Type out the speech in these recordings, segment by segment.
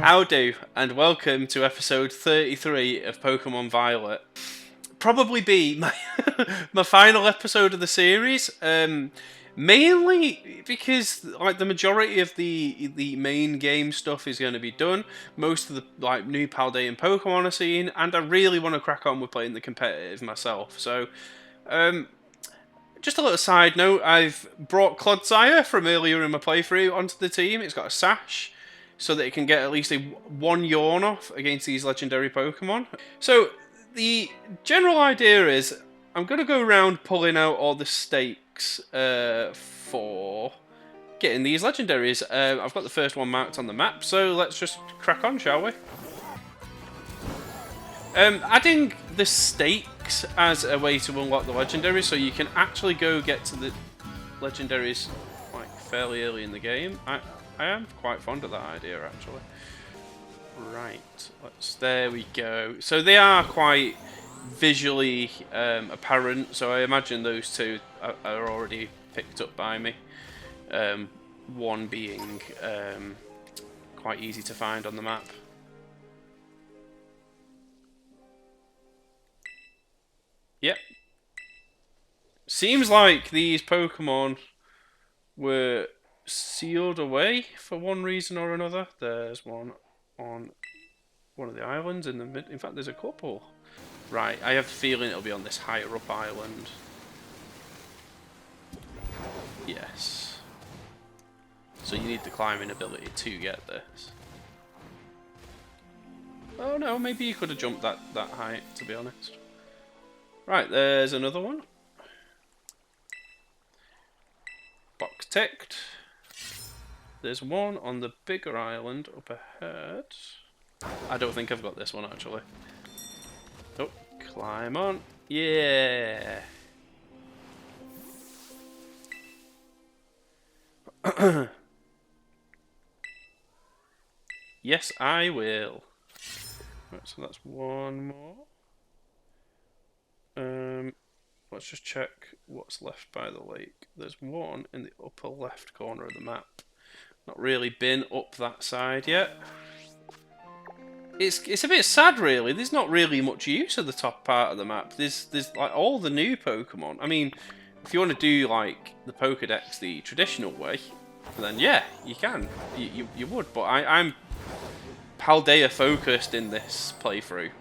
Howdo, and welcome to episode 33 of Pokemon Violet. Probably be my my final episode of the series. Mainly because like the majority of the main game stuff is going to be done. Most of the like new Paldean Pokemon are seen, and I really want to crack on with playing the competitive myself. So, just a little side note: I've brought Clodsire from earlier in my playthrough onto the team. It's got a sash, so that it can get at least one yawn off against these legendary Pokemon. So the general idea is I'm going to go around pulling out all the stakes for getting these legendaries. I've got the first one marked on the map, so let's just crack on, shall we? Adding the stakes as a way to unlock the legendaries, so you can actually go get to the legendaries like fairly early in the game. I am quite fond of that idea, actually. Right, there we go. So they are quite visually apparent, so I imagine those two are already picked up by me. One being quite easy to find on the map. Yep. Seems like these Pokemon were sealed away for one reason or another. There's one on one of the islands in the mid. In fact, there's a couple. Right, I have a feeling it'll be on this higher up island. Yes. So you need the climbing ability to get this. Oh no, maybe you could have jumped that height, to be honest. Right, there's another one. Box ticked. There's one on the bigger island up ahead. I don't think I've got this one, actually. Oh, climb on. Yeah. Yes, I will. Right, so that's one more. Let's just check what's left by the lake. There's one in the upper left corner of the map. Not really been up that side yet. It's a bit sad, really. There's not really much use of the top part of the map. There's like all the new Pokemon. I mean, if you want to do like the Pokedex the traditional way, then yeah, you can. You would, but I'm Paldea focused in this playthrough.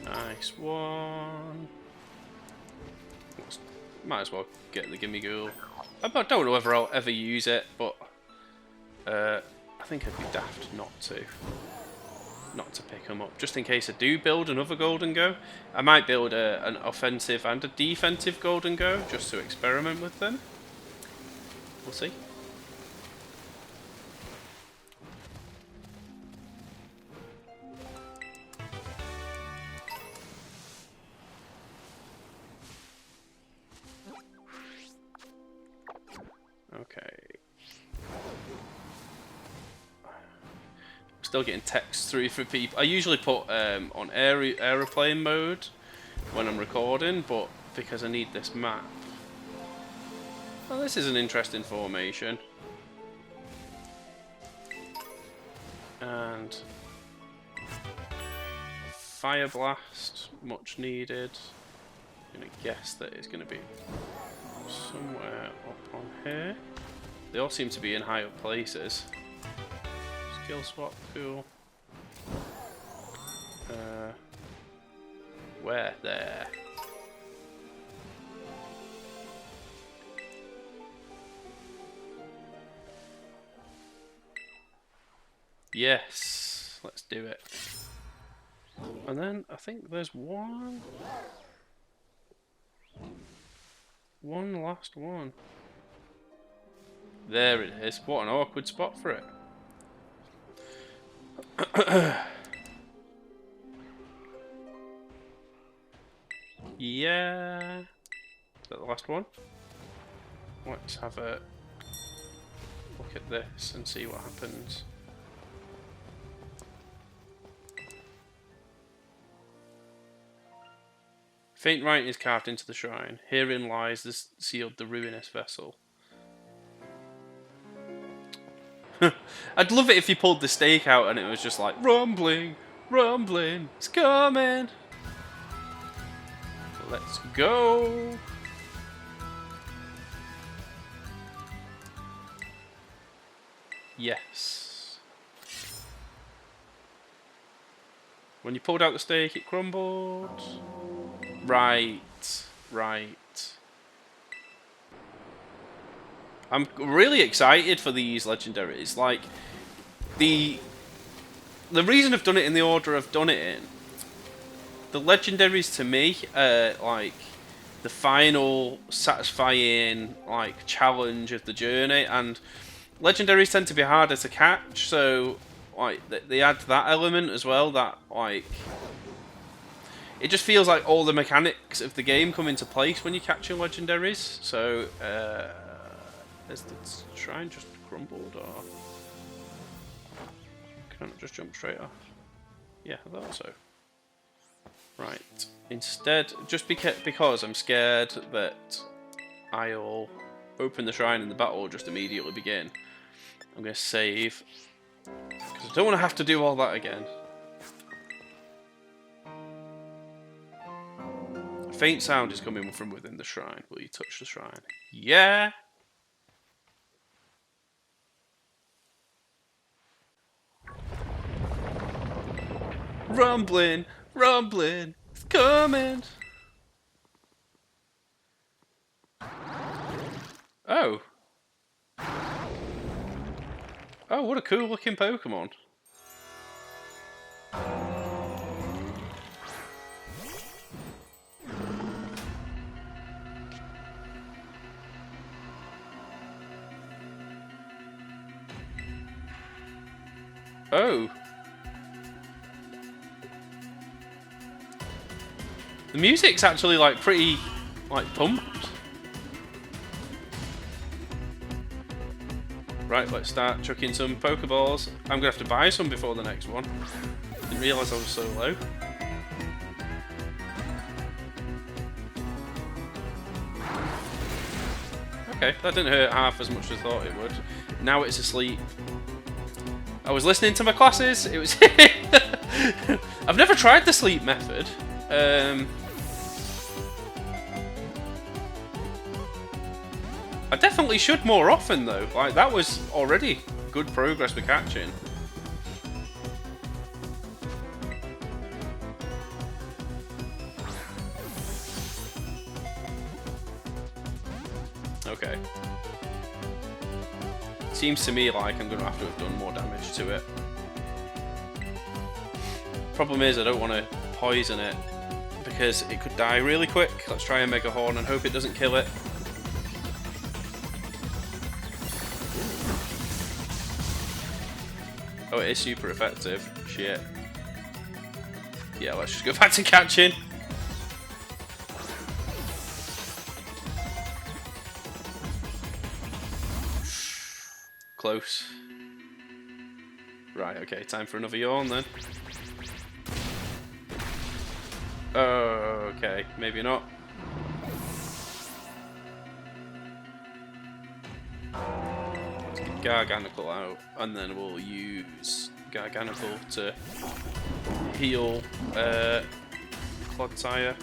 Nice one. Might as well get the Gimme Ghoul. I don't know whether I'll ever use it, but I think I'd be daft not to pick them up, just in case I do build another Golden Go. I might build an offensive and a defensive Golden Go just to experiment with them. We'll see. Okay. Still getting text through for people. I usually put on aeroplane mode when I'm recording, but because I need this map. Well, this is an interesting formation. And Fire Blast, much needed. I'm gonna guess that it's gonna be somewhere up on here. They all seem to be in high up places. Skill swap, cool. Where? There. Yes, let's do it. And then I think there's one last one. There it is. What an awkward spot for it. Yeah. Is that the last one? Let's have a look at this and see what happens. Faint writing is carved into the shrine. Herein lies sealed the ruinous vessel. I'd love it if you pulled the stake out and it was just like, rumbling, rumbling, it's coming. Let's go. Yes. When you pulled out the stake, it crumbled. Right, right. I'm really excited for these legendaries. Like, the reason I've done it in the order I've done it in, the legendaries to me are like the final satisfying like challenge of the journey, and legendaries tend to be harder to catch, so like they add that element as well, that like it just feels like all the mechanics of the game come into place when you're catching legendaries. So is the shrine just crumbled, or can I not just jump straight off? Yeah, I thought so. Right. Instead, just because I'm scared that I'll open the shrine and the battle will just immediately begin, I'm going to save, because I don't want to have to do all that again. A faint sound is coming from within the shrine. Will you touch the shrine? Yeah! Rumbling, rumbling, it's coming. Oh. Oh, what a cool looking Pokemon. Oh. The music's actually like pretty like pumped. Right, let's start chucking some Pokeballs. I'm gonna have to buy some before the next one. Didn't realise I was so low. Okay, that didn't hurt half as much as I thought it would. Now it's asleep. I was listening to my classes. It was. I've never tried the sleep method. I definitely should more often though. Like, that was already good progress with catching. Okay. Seems to me like I'm going to have to have done more damage to it. Problem is, I don't want to poison it because it could die really quick. Let's try a Mega Horn and hope it doesn't kill it. Oh, it is super effective. Shit. Yeah, let's just go back to catching. Close. Right, okay, time for another yawn then. Oh, okay, maybe not. Let's get Garganical out, and then we'll use Garganical to heal Clodtire.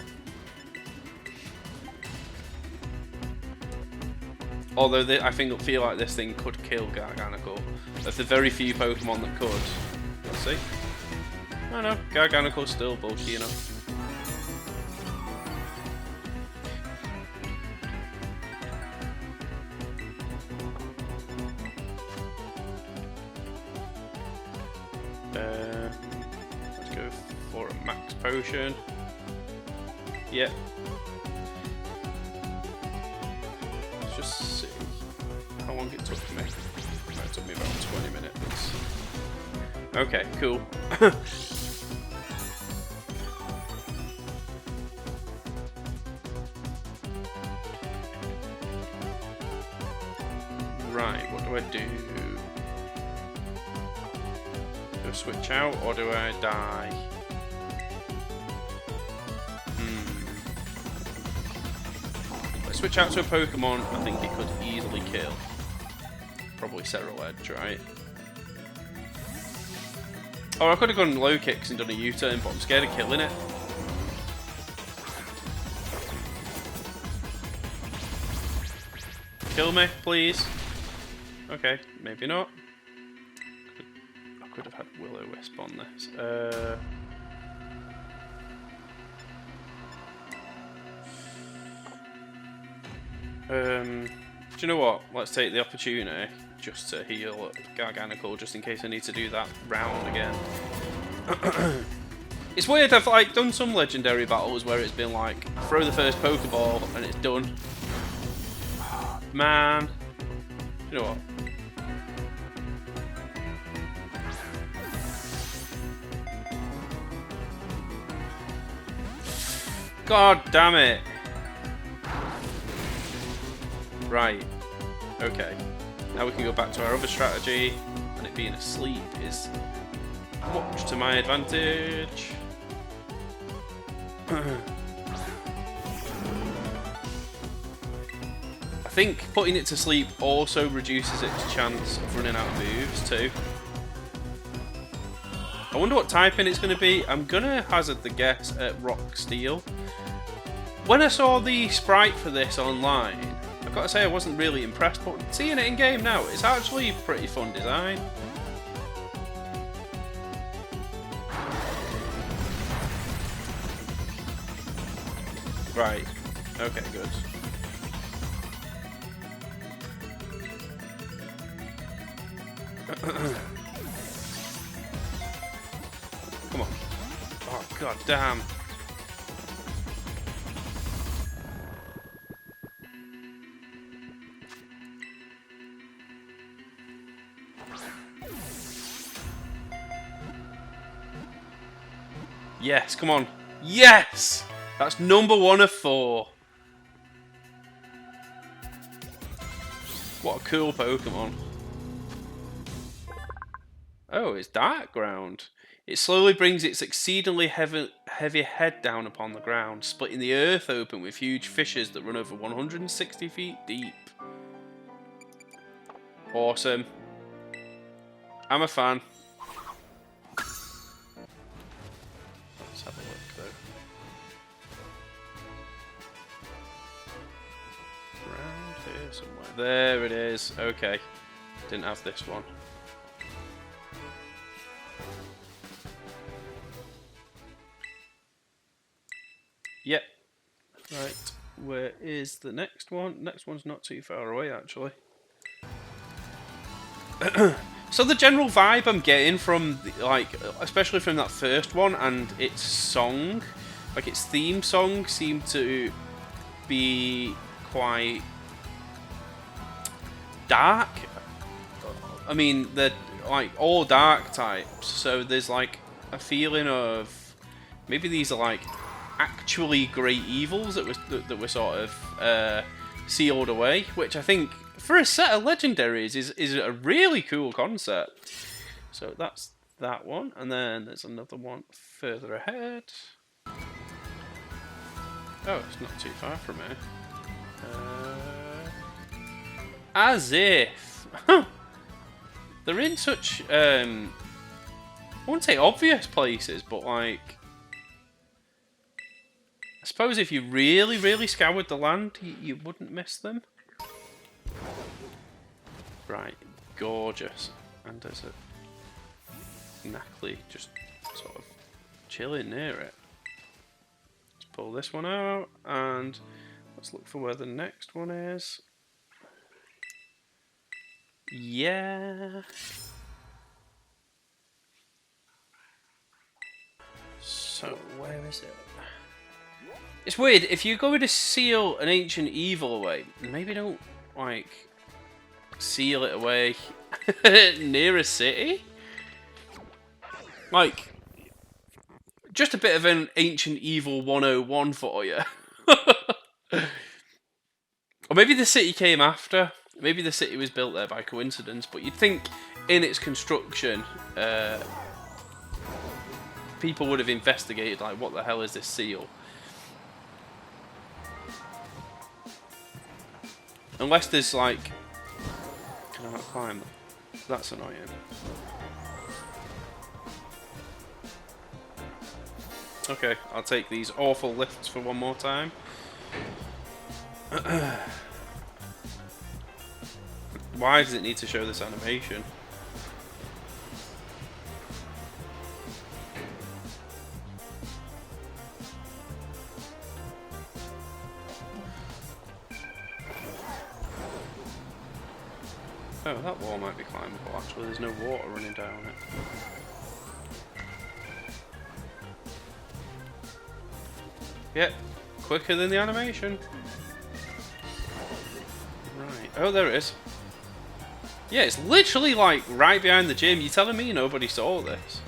Although I feel like this thing could kill Garganical. Of the very few Pokemon that could. Let's see. Oh no, Garganical's still bulky enough. Let's go for a max potion. Yep. Let's just see how long it took me. It took me about 20 minutes. Okay, cool. Right, what do I do? Do I switch out or do I die? If I switch out to a Pokemon I think it could easily kill. Probably Ceruledge, right? Or I could have gone low kicks and done a U-turn, but I'm scared of killing it. Kill me, please. Okay, maybe not. I could have had Will-O-Wisp on this. Do you know what? Let's take the opportunity just to heal up Garganical, just in case I need to do that round again. It's weird, I've like done some legendary battles where it's been like, throw the first Pokeball and it's done. Man. You know what? God damn it. Right. Okay. Now we can go back to our other strategy, and it being asleep is much to my advantage. I think putting it to sleep also reduces its chance of running out of moves too. I wonder what typing it's going to be. I'm going to hazard the guess at Rock Steel. When I saw the sprite for this online, I've got to say I wasn't really impressed, but seeing it in game now, it's actually a pretty fun design. Right. Okay, good. Come on. Oh, god damn. Yes, come on. Yes! That's number 1 of 4. What a cool Pokemon. Oh, it's Dark Ground. It slowly brings its exceedingly heavy head down upon the ground, splitting the earth open with huge fissures that run over 160 feet deep. Awesome. I'm a fan. Let's have a look though. Around here somewhere. There it is. Okay. Didn't have this one. Yep. Right. Where is the next one? Next one's not too far away, actually. So the general vibe I'm getting from, like, especially from that first one and its song, like its theme song, seemed to be quite dark. I mean, they're like all dark types, so there's like a feeling of maybe these are like actually great evils that were sort of sealed away, which I think for a set of legendaries is a really cool concept. So that's that one, and then there's another one further ahead. Oh, it's not too far from here. As if they're in such I wouldn't say obvious places, but like, I suppose if you really scoured the land, you wouldn't miss them. Right, gorgeous. And there's a Knackley just sort of chilling near it. Let's pull this one out, and let's look for where the next one is. Yeah. So, where is it? It's weird, if you're going to seal an ancient evil away, maybe don't, like, seal it away near a city? Like, just a bit of an ancient evil 101 for you. Or maybe the city came after. Maybe the city was built there by coincidence, but you'd think in its construction, people would have investigated, like, what the hell is this seal? Unless there's like, can I not climb? That's annoying. Okay, I'll take these awful lifts for one more time. Why does it need to show this animation? Oh, that wall might be climbable. Actually, there's no water running down it. Yep, quicker than the animation. Right. Oh, there it is. Yeah, it's literally like right behind the gym. You're telling me nobody saw this?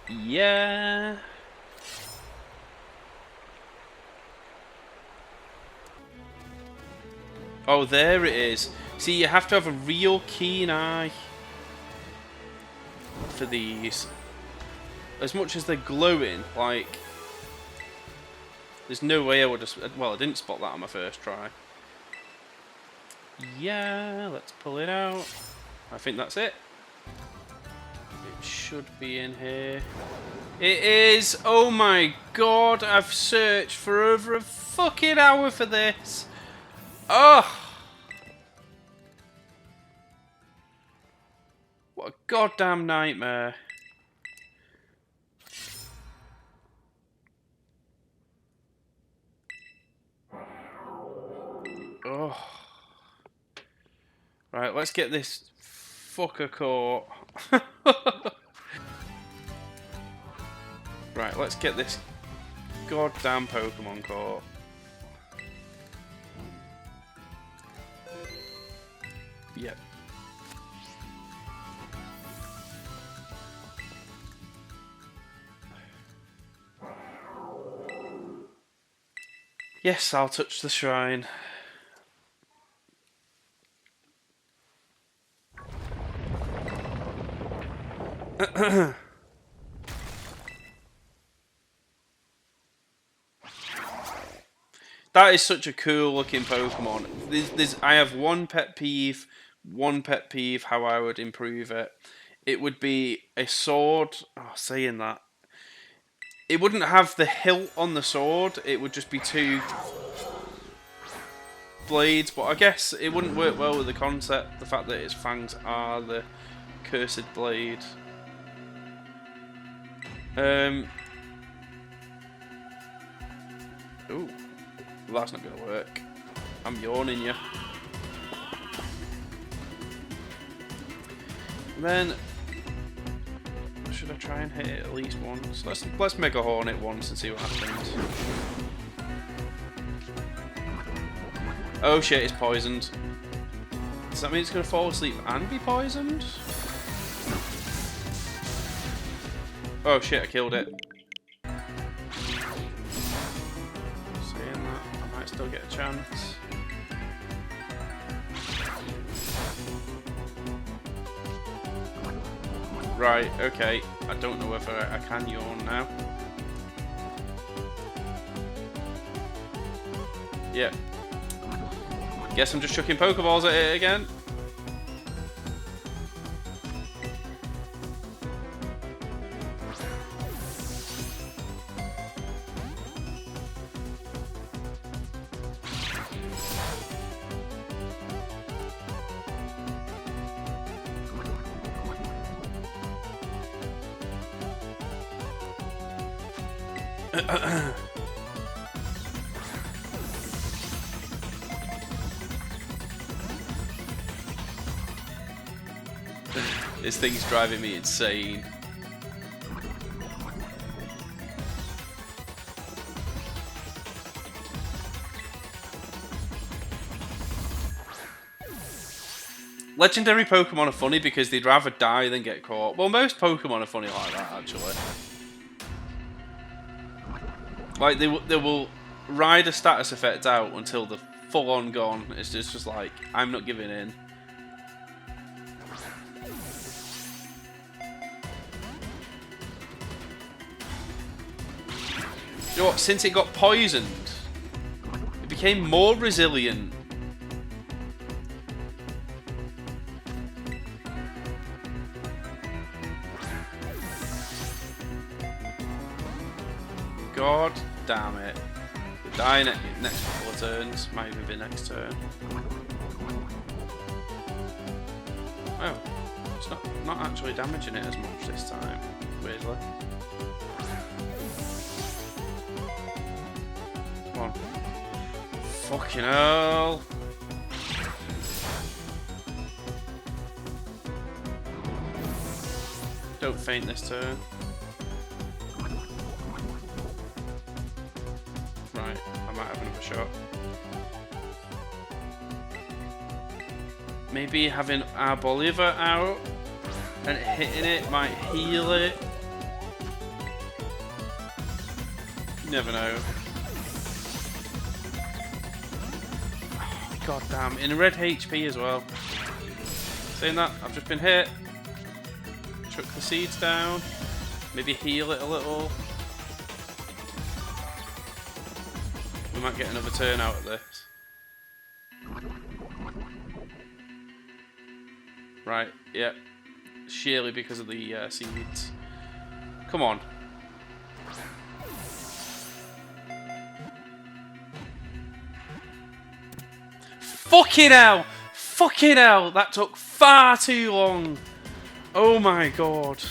Yeah. Oh, there it is. See, you have to have a real keen eye for these. As much as they're glowing, like, there's no way I would have... Well, I didn't spot that on my first try. Yeah, let's pull it out. I think that's it. It should be in here. It is! Oh my god, I've searched for over a fucking hour for this. Oh! What a goddamn nightmare. Oh. Right, let's get this fucker caught. Right, let's get this goddamn Pokemon caught. Yep. Yes, I'll touch the shrine. That is such a cool looking Pokemon. I have one pet peeve how I would improve it. It would be a sword. Oh, saying that. It wouldn't have the hilt on the sword. It would just be two blades. But I guess it wouldn't work well with the concept. The fact that its fangs are the cursed blade. Ooh. Well, that's not going to work. I'm yawning you. And then, should I try and hit it at least once? Let's Mega Horn it once and see what happens. Oh shit, it's poisoned. Does that mean it's going to fall asleep and be poisoned? Oh shit, I killed it. Still get a chance. Right, okay. I don't know whether I can yawn now. Yeah. Guess I'm just chucking Pokeballs at it again. This thing's driving me insane. Legendary Pokemon are funny because they'd rather die than get caught. Well, most Pokemon are funny like that, actually. Like, they will ride a status effect out until they're full on gone. It's just like, I'm not giving in. You know what, since it got poisoned, it became more resilient. God damn it. We'll die next couple of turns. Might even be next turn. Oh. It's not actually damaging it as much this time, weirdly. Come on. Fucking hell. Don't faint this turn. Right, I might have another shot. Maybe having our Bolivar out and hitting it might heal it. You never know. Oh, God damn, in red HP as well. Saying that, I've just been hit. Chuck the seeds down. Maybe heal it a little. We might get another turn out of this. Right, yep. Sheerly because of the seeds. Come on. Fucking hell! Fucking hell! That took far too long. Oh my god.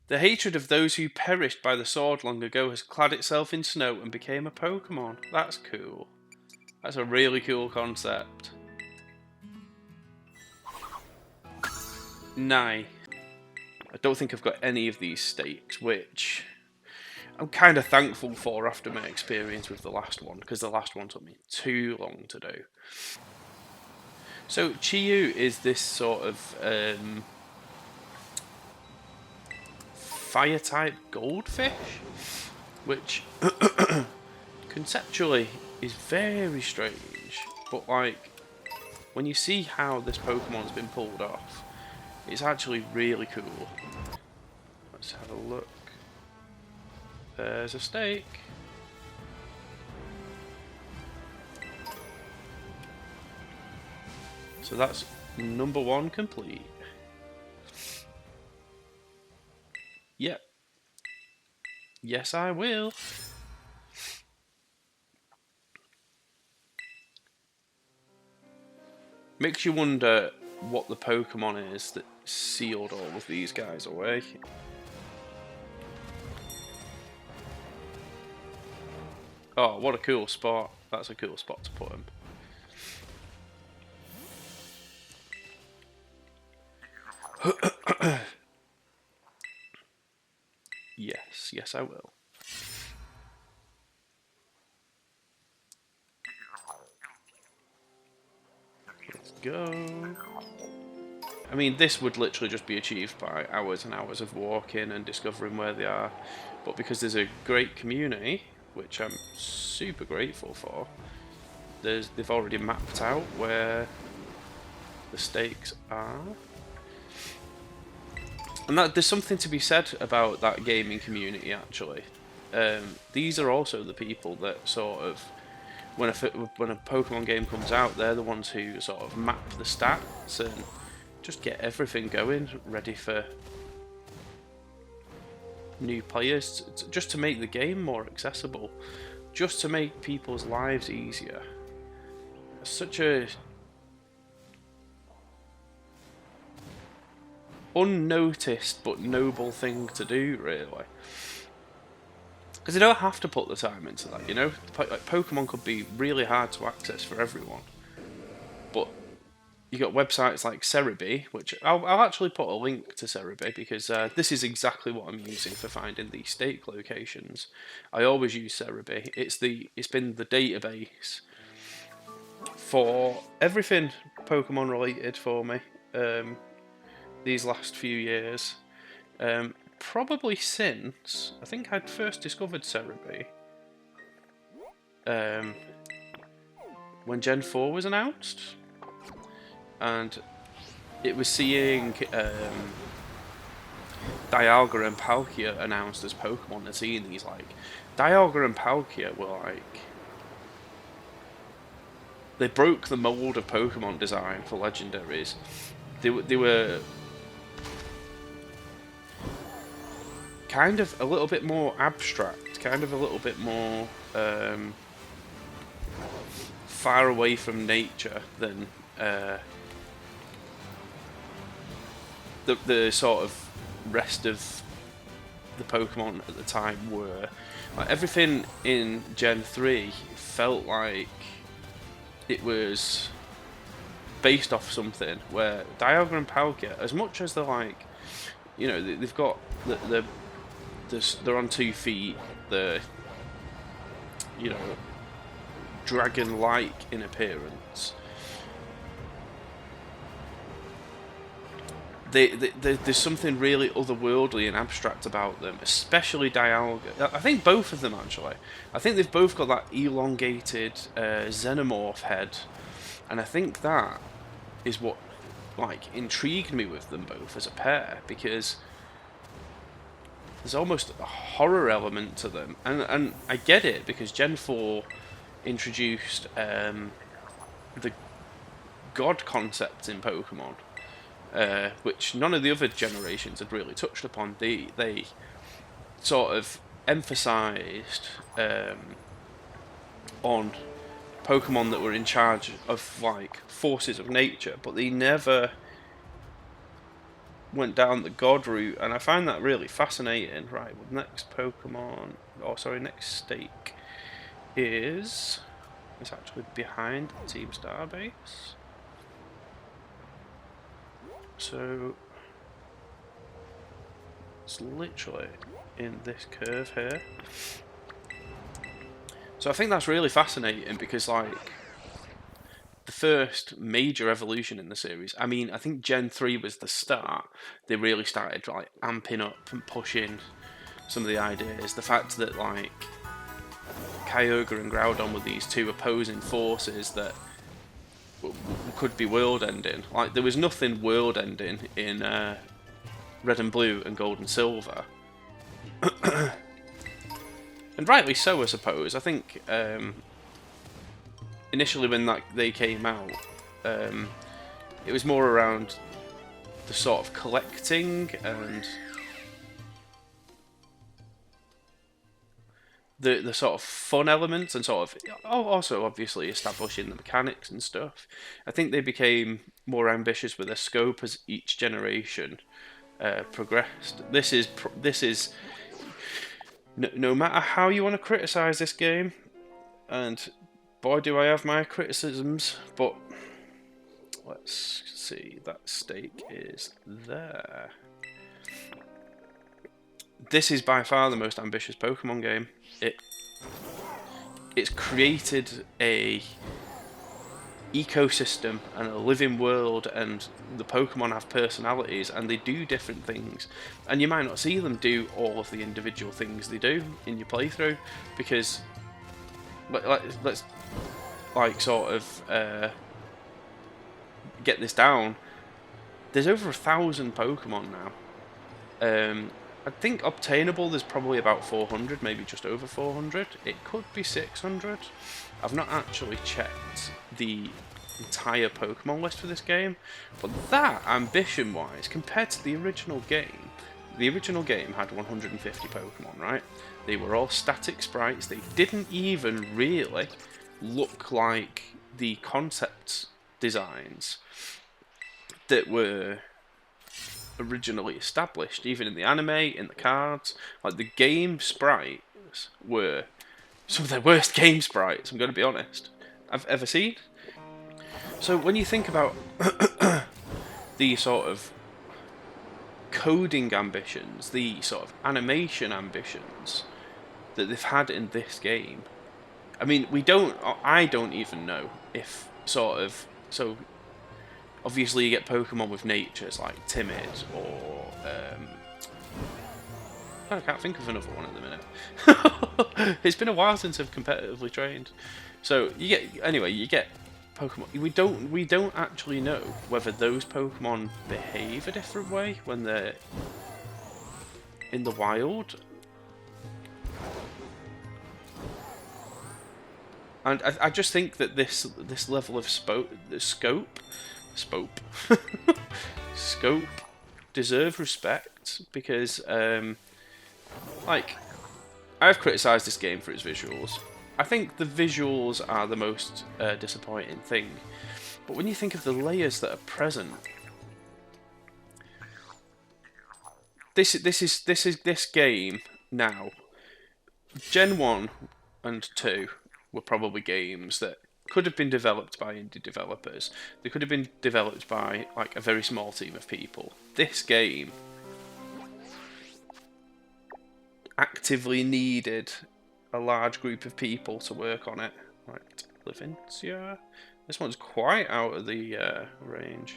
The hatred of those who perished by the sword long ago has clad itself in snow and became a Pokemon. That's cool. That's a really cool concept. Nye. I don't think I've got any of these stakes, which I'm kind of thankful for after my experience with the last one, because the last one took me too long to do. So Chi-Yu is this sort of fire type goldfish, which conceptually is very strange, but like when you see how this Pokemon's been pulled off, it's actually really cool. Let's have a look. There's a stake. So that's number 1 complete. Yep. Yes, I will. Makes you wonder what the Pokemon is that sealed all of these guys away. Oh, what a cool spot. That's a cool spot to put him. Yes, yes I will. Let's go. I mean, this would literally just be achieved by hours and hours of walking and discovering where they are. But because there's a great community, which I'm super grateful for, they've already mapped out where the stakes are. And there's something to be said about that gaming community, actually. These are also the people that sort of, when a Pokemon game comes out, they're the ones who sort of map the stats and just get everything going, ready for new players, just to make the game more accessible, just to make people's lives easier. It's such a unnoticed but noble thing to do, really. Because you don't have to put the time into that, you know? Like, Pokemon could be really hard to access for everyone. But you got websites like Cerebi, which I'll actually put a link to Cerebi, because this is exactly what I'm using for finding the stake locations. I always use Cerebi. It's been the database for everything Pokemon related for me these last few years. Probably since I think I'd first discovered Cerebi when Gen 4 was announced, and it was seeing Dialga and Palkia announced as Pokemon, and seeing these, like, Dialga and Palkia were like, they broke the mold of Pokemon design for Legendaries. They were kind of a little bit more abstract, kind of a little bit more far away from nature than the sort of rest of the Pokemon at the time were. Like, everything in Gen 3 felt like it was based off something, where Dialga and Palkia, as much as they're like, you know, they've got they're on 2 feet, they're, you know, dragon-like in appearance. There's something really otherworldly and abstract about them, especially Dialga. I think both of them, actually. I think they've both got that elongated xenomorph head, and I think that is what, like, intrigued me with them both as a pair, because there's almost a horror element to them, and I get it, because Gen 4 introduced the god concept in Pokemon, which none of the other generations had really touched upon. They sort of emphasised on Pokemon that were in charge of, like, forces of nature, but they never went down the god route, and I find that really fascinating. Right, well, next Pokemon, next stake is actually behind Team Starbase. So it's literally in this curve here. So I think that's really fascinating, because, like, the first major evolution in the series, I mean, I think Gen 3 was the start. They really started, like, amping up and pushing some of the ideas. The fact that, like, Kyogre and Groudon were these two opposing forces that could be world-ending. Like, there was nothing world-ending in Red and Blue and Gold and Silver. And rightly so, I suppose. I think initially when they came out, it was more around the sort of collecting and the sort of fun elements, and sort of also obviously establishing the mechanics and stuff. I think they became more ambitious with their scope as each generation progressed. This is no matter how you want to criticize this game, and boy do I have my criticisms, but let's see, that stake is there. This is by far the most ambitious Pokemon game. It's created a ecosystem and a living world, and the Pokemon have personalities and they do different things, and you might not see them do all of the individual things they do in your playthrough, because let's like sort of get this down. There's over 1,000 Pokemon now. I think obtainable there's probably about 400, maybe just over 400. It could be 600. I've not actually checked the entire Pokemon list for this game, but that, ambition-wise, compared to the original game had 150 Pokemon, right? They were all static sprites. They didn't even really look like the concept designs that were originally established, even in the anime, in the cards. Like, the game sprites were some of the worst game sprites, I'm going to be honest, I've ever seen. So when you think about the sort of coding ambitions, the sort of animation ambitions that they've had in this game, I mean, I don't even know if sort of, so obviously you get Pokemon with natures like timid, or I can't think of another one at the minute. It's been a while since I've competitively trained. So you get Pokemon. We don't actually know whether those Pokemon behave a different way when they're in the wild. And I just think that this level of scope deserve respect, because like, I've criticised this game for its visuals. I think the visuals are the most disappointing thing. But when you think of the layers that are present, this game now. Gen 1 and 2 were probably games that could have been developed by indie developers. They could have been developed by like a very small team of people. This game actively needed a large group of people to work on it. Right, Levincia. This one's quite out of the range.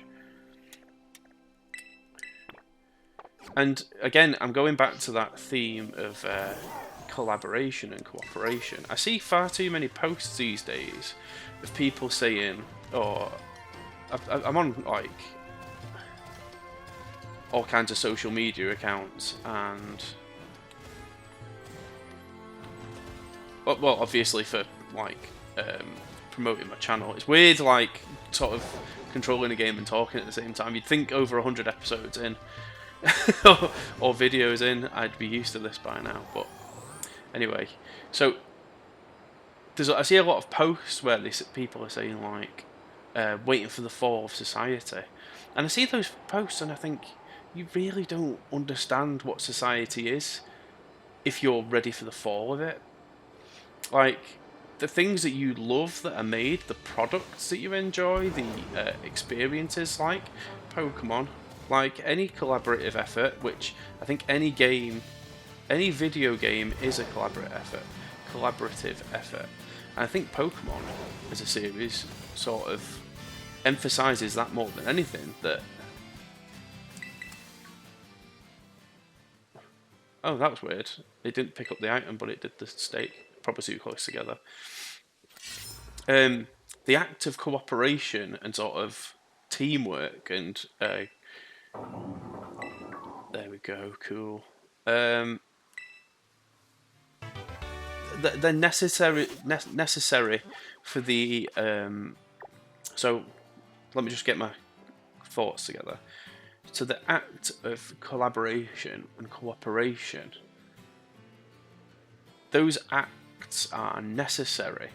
And again, I'm going back to that theme of collaboration and cooperation. I see far too many posts these days of people saying, "Oh, I'm on like all kinds of social media accounts and." Well, obviously for like promoting my channel. It's weird, like sort of controlling a game and talking at the same time. You'd think over 100 episodes in or videos in, I'd be used to this by now. But anyway, so I see a lot of posts where people are saying like waiting for the fall of society, and I see those posts and I think you really don't understand what society is if you're ready for the fall of it. Like, the things that you love that are made, the products that you enjoy, the experiences, like Pokemon, like any collaborative effort, which I think any video game is a collaborative effort. And I think Pokemon as a series sort of emphasises that more than anything. That oh, that was weird. It didn't pick up the item, but it did the stake. Probably too close together. The act of cooperation and sort of teamwork and there we go, cool. They're necessary for the so let me just get my thoughts together. So the act of collaboration and cooperation, those acts are necessary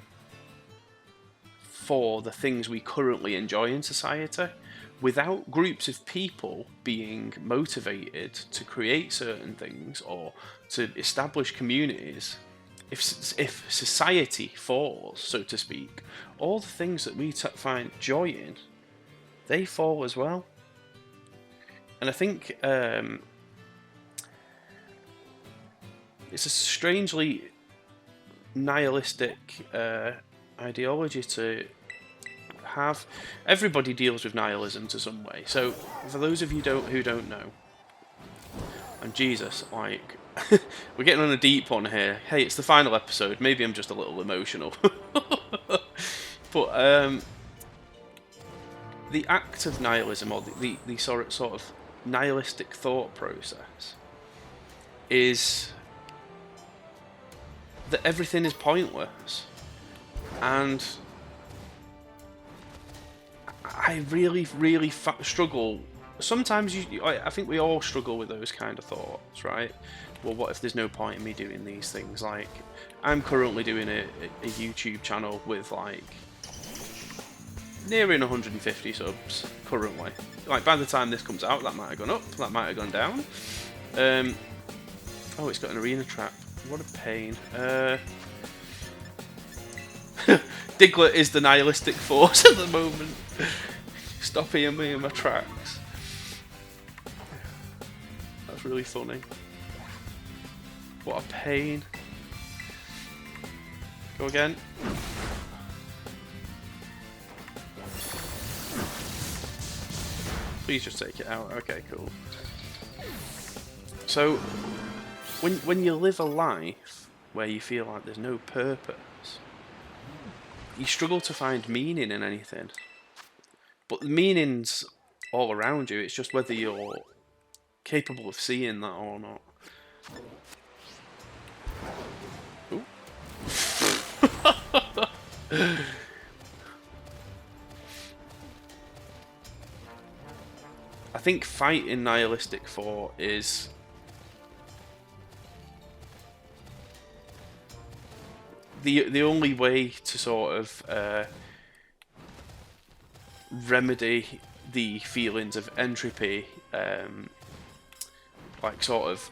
for the things we currently enjoy in society. Without groups of people being motivated to create certain things or to establish communities, if society falls, so to speak, all the things that we find joy in, they fall as well. And I think it's a strangely nihilistic ideology to have. Everybody deals with nihilism to some way. So for those of you who don't know, and Jesus, like we're getting on a deep one here. Hey, it's the final episode. Maybe I'm just a little emotional, but the act of nihilism, or the sort of nihilistic thought process, is that everything is pointless. And I really struggle. Sometimes I think we all struggle with those kind of thoughts, right? Well, what if there's no point in me doing these things? Like, I'm currently doing a YouTube channel with like nearing 150 subs currently. Like, by the time this comes out, that might have gone up, that might have gone down. Oh, it's got an arena trap. What a pain. Diglett is the nihilistic force at the moment, stopping me in my tracks. That's really funny. What a pain. Go again. Please just take it out. Okay, cool. So, when you live a life where you feel like there's no purpose, you struggle to find meaning in anything. But the meaning's all around you. It's just whether you're capable of seeing that or not. Ooh. I think fighting nihilistic thought is the only way to sort of remedy the feelings of entropy, like sort of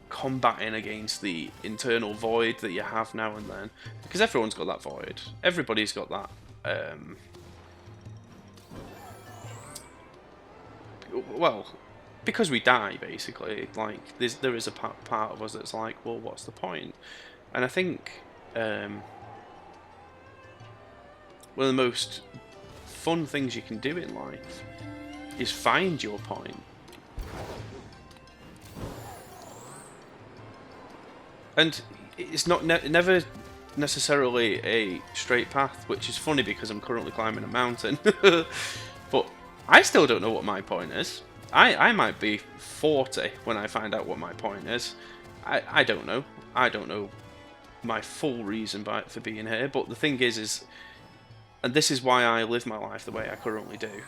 combating against the internal void that you have now and then, because everyone's got that void. Everybody's got that. Well, because we die, basically. Like there is a part of us that's like, well, what's the point? And I think one of the most fun things you can do in life is find your point. And it's not never necessarily a straight path, which is funny because I'm currently climbing a mountain. But I still don't know what my point is. I might be 40 when I find out what my point is. I don't know. I don't know my full reason for being here. But the thing is, and this is why I live my life the way I currently do,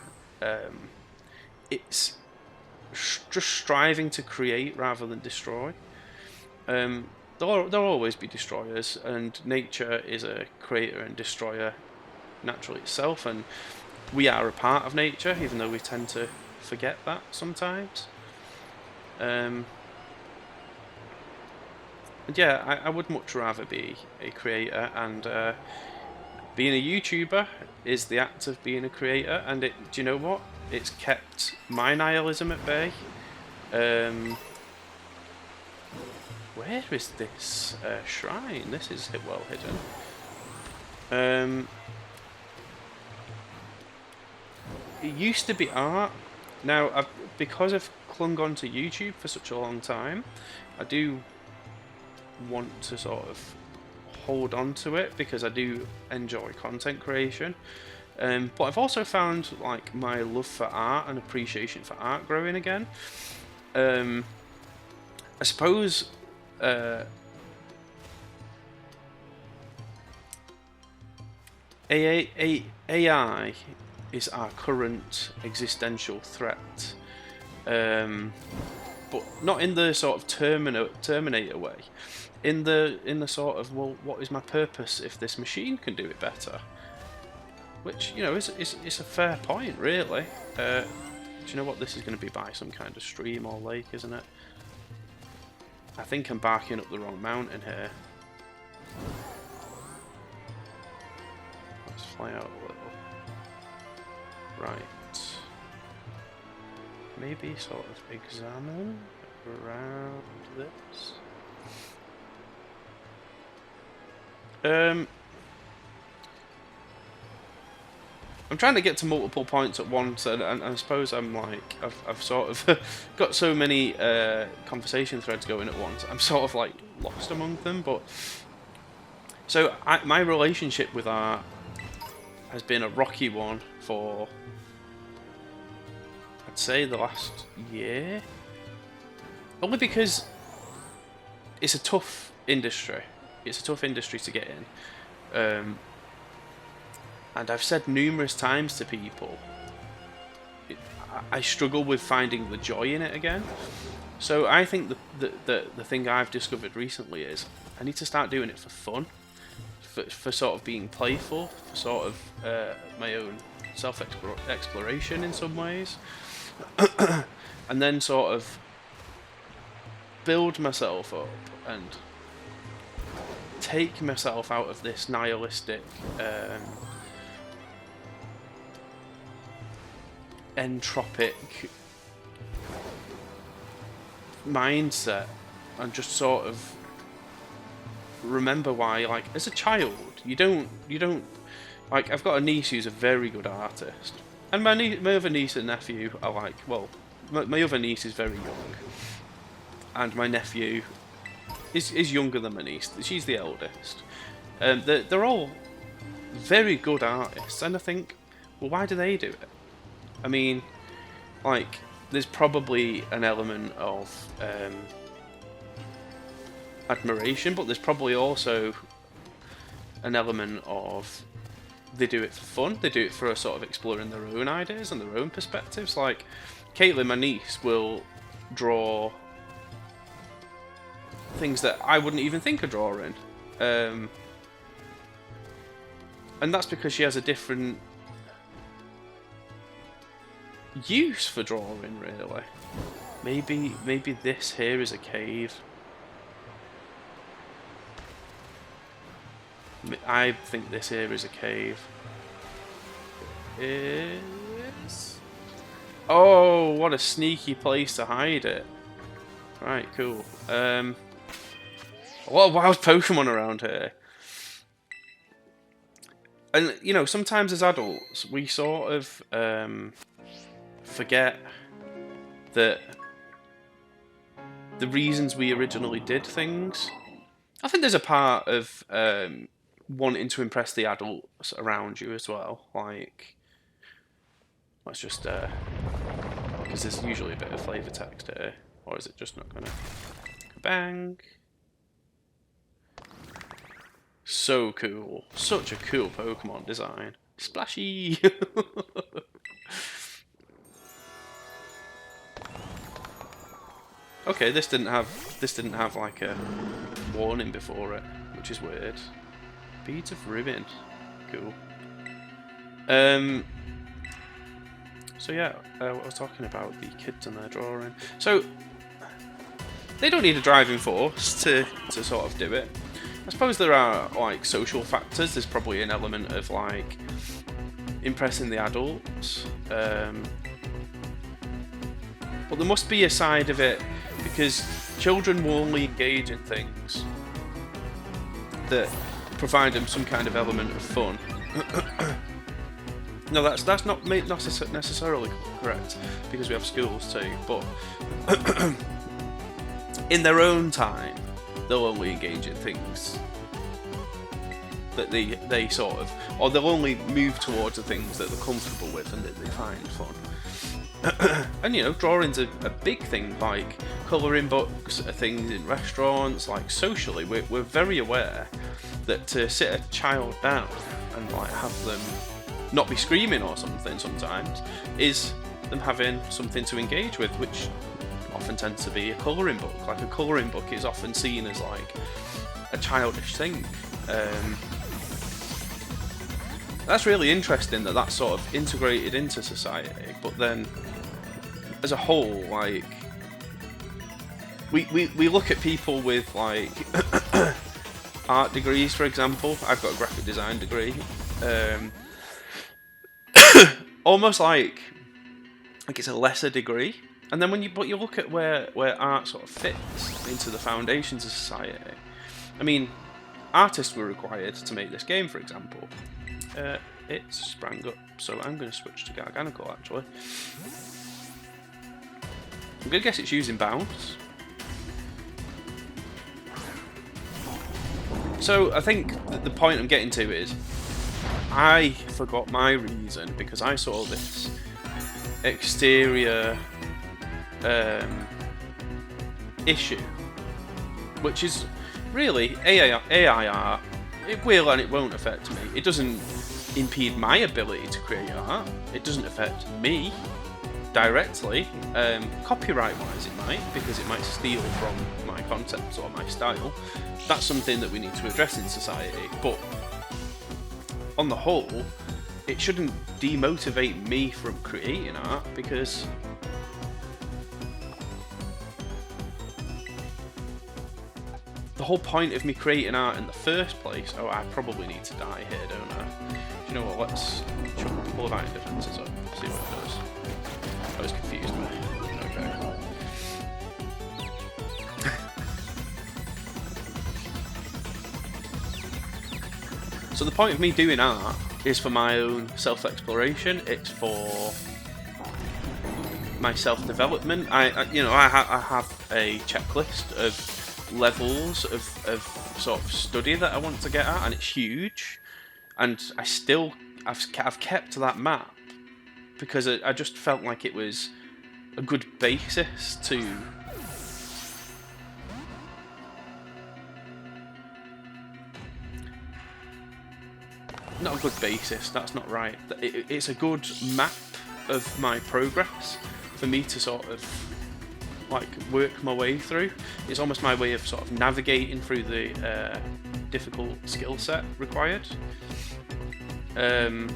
it's just striving to create rather than destroy. There'll always be destroyers, and nature is a creator and destroyer naturally itself, and we are a part of nature, even though we tend to forget that sometimes. And yeah, I would much rather be a creator, and being a YouTuber is the act of being a creator, and do you know what? It's kept my nihilism at bay. Where is this shrine? This is well hidden. It used to be art. Now, because I've clung on to YouTube for such a long time, I do want to sort of hold on to it because I do enjoy content creation. But I've also found like my love for art and appreciation for art growing again. I suppose AI is our current existential threat, but not in the sort of Terminator way. In the sort of, well, what is my purpose if this machine can do it better? Which, you know, is a fair point, really. Do you know what? This is going to be by some kind of stream or lake, isn't it? I think I'm barking up the wrong mountain here. Let's fly out a little. Right. Maybe sort of examine around this. I'm trying to get to multiple points at once, and I suppose I'm like, I've sort of got so many conversation threads going at once, I'm sort of like lost among them. But so my relationship with art has been a rocky one for, I'd say, the last year. Only because it's a tough industry. It's a tough industry to get in. And I've said numerous times to people, I struggle with finding the joy in it again. So I think the thing I've discovered recently is I need to start doing it for fun, for sort of being playful, for sort of my own self-exploration in some ways, and then sort of build myself up and take myself out of this nihilistic entropic mindset, and just sort of remember why, like, as a child, you don't like, I've got a niece who's a very good artist, and my other niece and nephew are like, well, my other niece is very young, and my nephew is younger than my niece. She's the eldest. They're all very good artists, and I think, well, why do they do it? I mean, like, there's probably an element of admiration, but there's probably also an element of they do it for fun. They do it for a sort of exploring their own ideas and their own perspectives. Like, Caitlin, my niece, will draw things that I wouldn't even think of drawing. And that's because she has a different use for drawing, really. Maybe this here is a cave. I think this here is a cave. Is... Oh, what a sneaky place to hide it. Right, cool. A lot of wild Pokemon around here. And, you know, sometimes as adults, we sort of forget that the reasons we originally did things. I think there's a part of wanting to impress the adults around you as well. Like, let's just, because there's usually a bit of flavor text here. Or is it just not gonna? Bang! So cool. Such a cool Pokemon design. Splashy! Okay, this didn't have like a warning before it, which is weird. Beads of Ruin. Cool. So yeah, what I was talking about, the kids and their drawing. So they don't need a driving force to sort of do it. I suppose there are like social factors. There's probably an element of like impressing the adults, but there must be a side of it because children will only engage in things that provide them some kind of element of fun. No, that's not necessarily correct because we have schools too, but in their own time, they'll only engage in things that they sort of, or they'll only move towards the things that they're comfortable with and that they find fun. And you know, drawing's a big thing, like colouring books are things in restaurants, like socially, we're very aware that to sit a child down and like have them not be screaming or something sometimes is them having something to engage with, which often tends to be a colouring book. Like a colouring book is often seen as like a childish thing. That's really interesting that that's sort of integrated into society, but then as a whole, like we look at people with like art degrees, for example. I've got a graphic design degree. Almost like it's a lesser degree, and then when you look at where art sort of fits into the foundations of society. I mean, artists were required to make this game, for example. It sprang up, so I'm going to switch to Garganical actually. I'm going to guess it's using bounce. So I think the point I'm getting to is I forgot my reason because I saw this exterior issue, which is really AI art. It will and it won't affect me. It doesn't impede my ability to create art. It doesn't affect me directly. Copyright-wise it might, because it might steal from my concepts or my style. That's something that we need to address in society, but on the whole, it shouldn't demotivate me from creating art, because the whole point of me creating art in the first place... Oh, I probably need to die here, don't I? Do you know what, let's chuck a couple of iron defences up, see what it does. That was confused me. Okay. So the point of me doing art is for my own self-exploration. It's for my self-development. I have a checklist of levels of sort of study that I want to get at, and it's huge. And I've kept that map because I just felt like it was a good basis to not a good basis, that's not right. It's a good map of my progress for me to sort of like work my way through. It's almost my way of sort of navigating through the difficult skill set required. And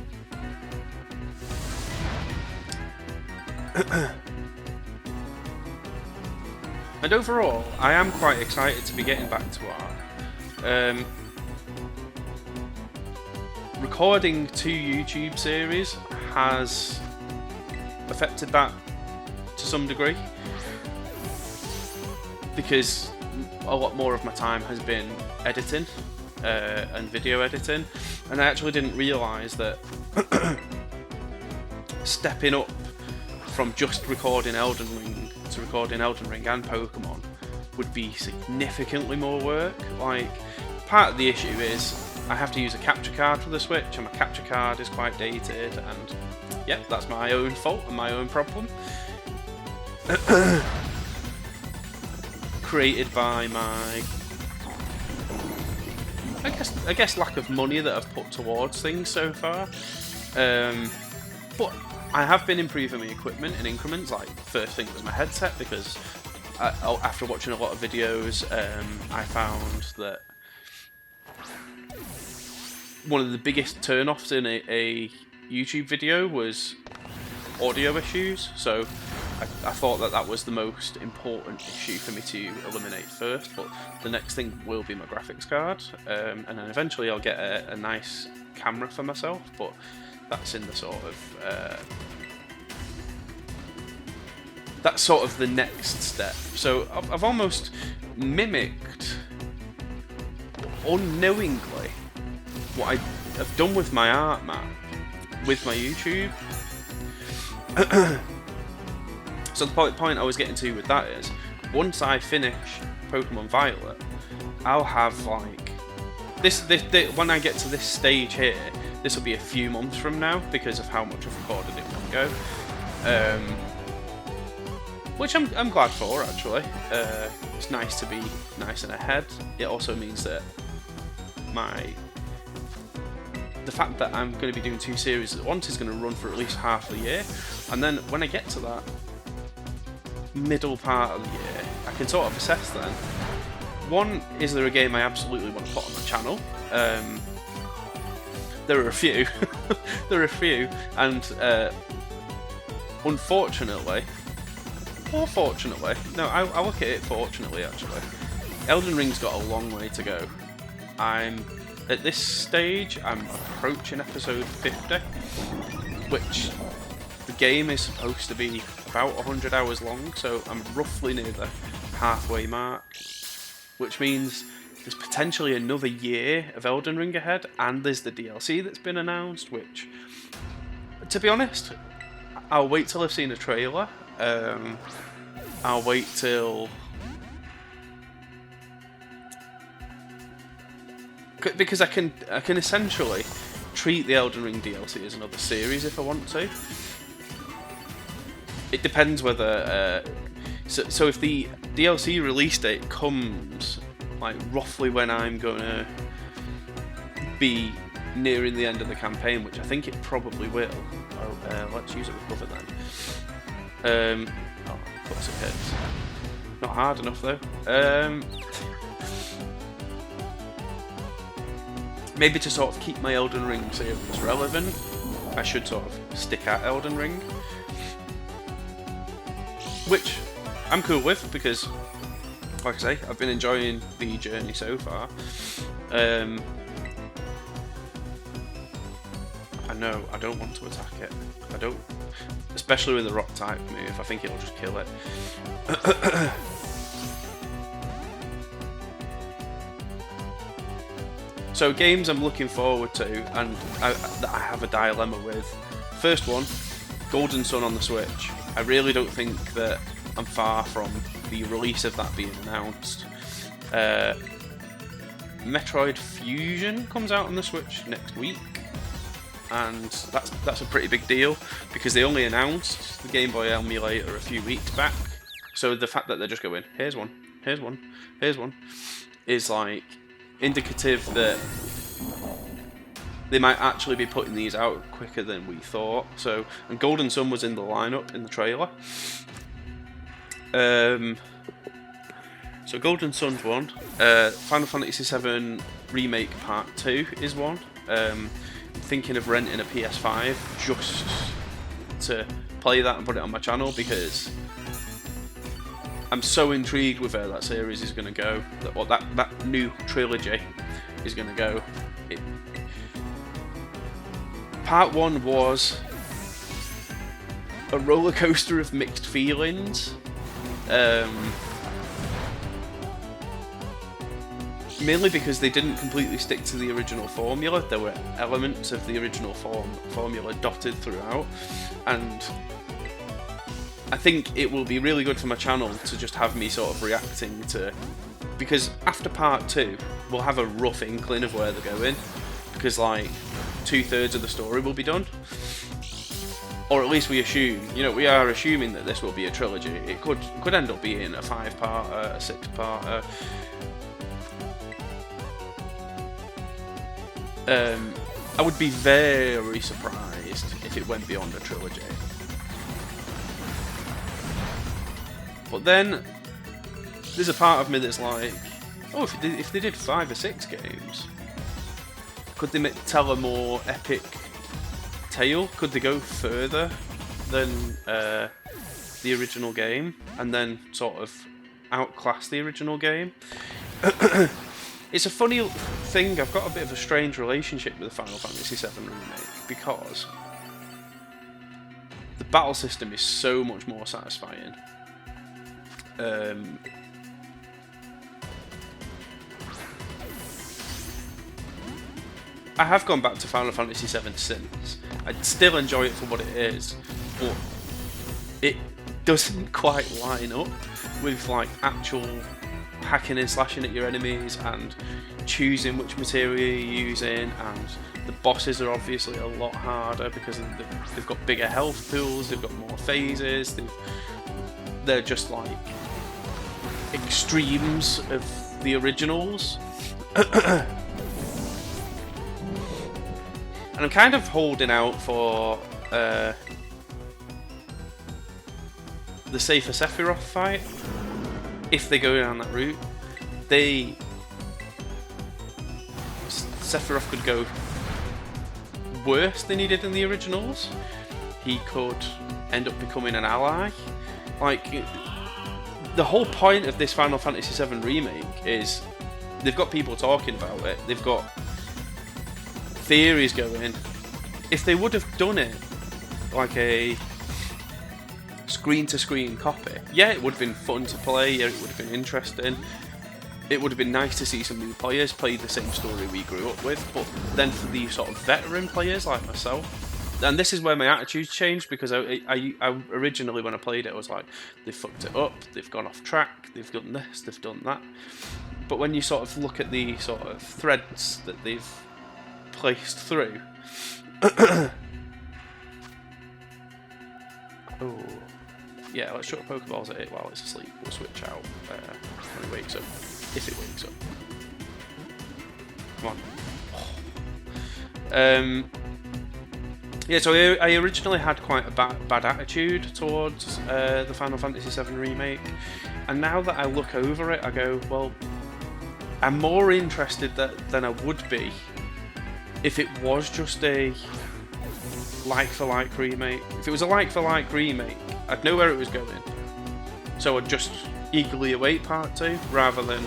overall, I am quite excited to be getting back to art. Recording 2 YouTube series has affected that to some degree, because a lot more of my time has been editing and video editing, and I actually didn't realise that stepping up from just recording Elden Ring to recording Elden Ring and Pokemon would be significantly more work. Like, part of the issue is I have to use a capture card for the Switch, and my capture card is quite dated, and yeah, that's my own fault and my own problem. Created by my, I guess lack of money that I've put towards things so far. But I have been improving my equipment in increments. Like, first thing was my headset, because after watching a lot of videos, I found that one of the biggest turn-offs in a YouTube video was audio issues. So I thought that was the most important issue for me to eliminate first, but the next thing will be my graphics card, and then eventually I'll get a nice camera for myself, but that's in the sort of that's sort of the next step. So I've almost mimicked, unknowingly, what I have done with my art map with my YouTube. So the point I was getting to with that is, once I finish Pokemon Violet, I'll have like this when I get to this stage here, this will be a few months from now because of how much I've recorded in one go. Which I'm glad for, actually. It's nice to be nice and ahead. It also means that the fact that I'm going to be doing 2 series at once is going to run for at least half the year, and then when I get to that middle part of the year, I can sort of assess then. One, is there a game I absolutely want to put on the channel? There are a few. There are a few, and unfortunately, or fortunately, no, I look at it fortunately actually, Elden Ring's got a long way to go. At this stage, I'm approaching episode 50, which the game is supposed to be about 100 hours long, so I'm roughly near the halfway mark, which means there's potentially another year of Elden Ring ahead, and there's the DLC that's been announced, which, to be honest, I'll wait till I've seen a trailer. I'll wait till... because I can essentially treat the Elden Ring DLC as another series if I want to. It depends whether... so if the DLC release date comes like roughly when I'm gonna be nearing the end of the campaign, which I think it probably will. Let's use a recover then. Oh, of course it hits. Not hard enough though. Maybe to sort of keep my Elden Ring series relevant, I should sort of stick at Elden Ring. Which I'm cool with, because, like I say, I've been enjoying the journey so far. I know, I don't want to attack it. I don't, especially with the rock type move, I think it'll just kill it. So games I'm looking forward to, and that I have a dilemma with. First one, Golden Sun on the Switch. I really don't think that I'm far from the release of that being announced. Metroid Fusion comes out on the Switch next week, and that's a pretty big deal, because they only announced the Game Boy emulator a few weeks back. So the fact that they're just going, here's one, here's one, here's one, is like indicative that they might actually be putting these out quicker than we thought. So, and Golden Sun was in the lineup in the trailer. So Golden Sun's one. Final Fantasy VII Remake Part 2 is one. Thinking of renting a PS5 just to play that and put it on my channel, because I'm so intrigued with where that series is going to go, that new trilogy is going to go. Part 1 was a roller coaster of mixed feelings. Mainly because they didn't completely stick to the original formula. There were elements of the original formula dotted throughout, and I think it will be really good for my channel to just have me sort of reacting to, because after part 2 we'll have a rough inkling of where they're going, because like 2/3 of the story will be done, or at least we assume, you know, we are assuming that this will be a trilogy. It could end up being a 5-parter, a 6-parter. I would be very surprised if it went beyond a trilogy. But then there's a part of me that's like, oh, if they did 5 or 6 games, could they tell a more epic tale? Could they go further than the original game and then sort of outclass the original game? It's a funny thing, I've got a bit of a strange relationship with the Final Fantasy VII Remake, because the battle system is so much more satisfying. I have gone back to Final Fantasy VII since. I still enjoy it for what it is, but it doesn't quite line up with like actual hacking and slashing at your enemies and choosing which material you're using, and the bosses are obviously a lot harder because they've got bigger health pools, they've got more phases, they're just like extremes of the originals. And I'm kind of holding out for the Safer Sephiroth fight. If they go down that route, Sephiroth could go worse than he did in the originals. He could end up becoming an ally. Like, the whole point of this Final Fantasy VII Remake is they've got people talking about it. They've got theories going. If they would have done it like a screen-to-screen copy, yeah, it would have been fun to play, yeah, it would have been interesting, it would have been nice to see some new players play the same story we grew up with, but then for the sort of veteran players like myself, and this is where my attitude changed, because I originally, when I played it, I was like, they've fucked it up, they've gone off track, they've done this, they've done that. But when you sort of look at the sort of threads that they've placed through, oh yeah, let's chuck Pokeballs at it while it's asleep. We'll switch out when it wakes up, if it wakes up. Come on. Yeah, so I originally had quite a bad attitude towards the Final Fantasy VII Remake, and now that I look over it, I go, well, I'm more interested than I would be if it was just a like-for-like remake. If it was a like-for-like remake, I'd know where it was going, so I'd just eagerly await part 2, rather than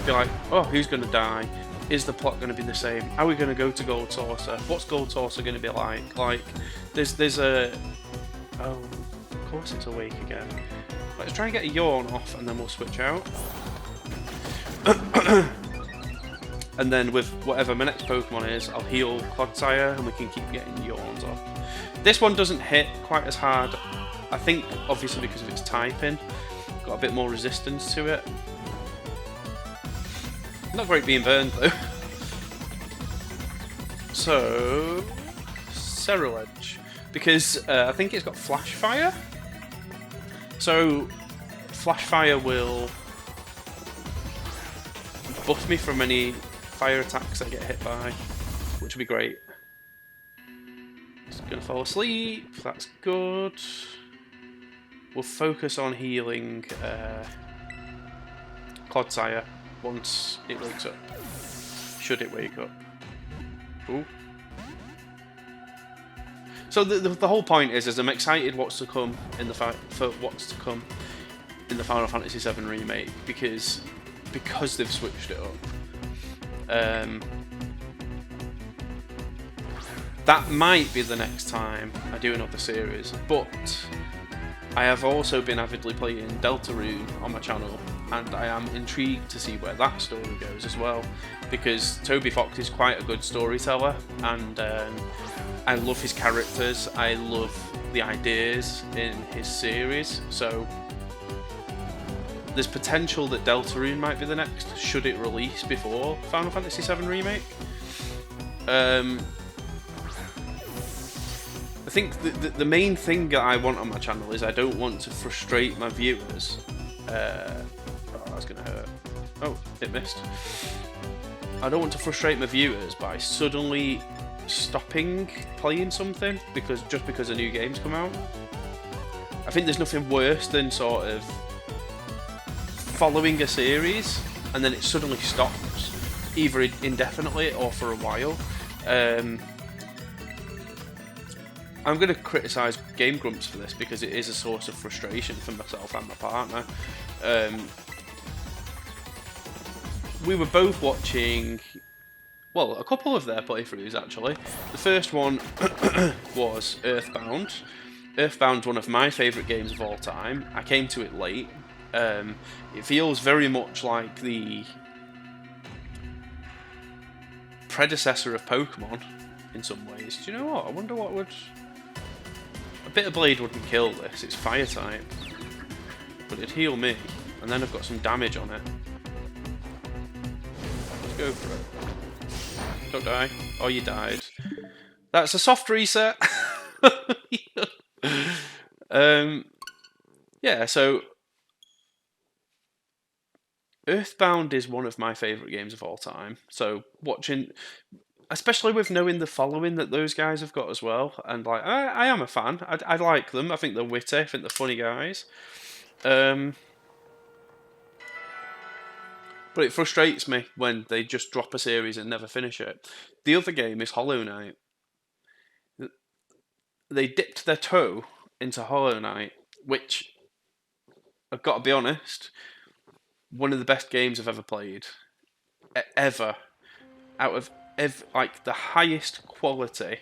be like, oh, who's going to die? Is the plot going to be the same? Are we going to go to Gold Saucer? What's Gold Saucer going to be like? Like, there's a... Oh, of course it's awake again. Let's try and get a yawn off, and then we'll switch out. And then with whatever my next Pokemon is, I'll heal Clodsire, and we can keep getting yawns off. This one doesn't hit quite as hard, I think, obviously because of its typing. Got a bit more resistance to it. Not great being burned though. So, Ceruledge, because I think it's got Flash Fire. So, Flash Fire will buff me from any fire attacks I get hit by, which would be great. It's gonna fall asleep, that's good. We'll focus on healing Clodsire once it wakes up. should it wake up. Ooh. So the whole point is I'm excited what's to come in the what's to come in the Final Fantasy VII remake because they've switched it up. That might be the next time I do another series, but I have also been avidly playing Deltarune on my channel, and I am intrigued to see where that story goes as well, because Toby Fox is quite a good storyteller, and I love his characters, I love the ideas in his series, so there's potential that Deltarune might be the next, should it release before Final Fantasy VII Remake. I think the main thing that I want on my channel is I don't want to frustrate my viewers. Oh, that's going to hurt. Oh, it missed. I don't want to frustrate my viewers by suddenly stopping playing something just because a new game's come out. I think there's nothing worse than sort of following a series and then it suddenly stops, either indefinitely or for a while. I'm going to criticise Game Grumps for this because it is a source of frustration for myself and my partner. We were both watching, well, a couple of their playthroughs actually. The first one was Earthbound. Earthbound's one of my favourite games of all time. I came to it late. It feels very much like the predecessor of Pokemon in some ways. Do you know what? I wonder what would... A bit of Blade wouldn't kill this, it's fire type. But it'd heal me, and then I've got some damage on it. Let's go for it. Don't die. Oh, you died. That's a soft reset! Yeah, so... Earthbound is one of my favourite games of all time, so watching... Especially with knowing the following that those guys have got as well, and like I am a fan. I like them. I think they're witty. I think they're funny guys. But it frustrates me when they just drop a series and never finish it. The other game is Hollow Knight. They dipped their toe into Hollow Knight, which I've got to be honest, one of the best games I've ever played, ever, out of. Like the highest quality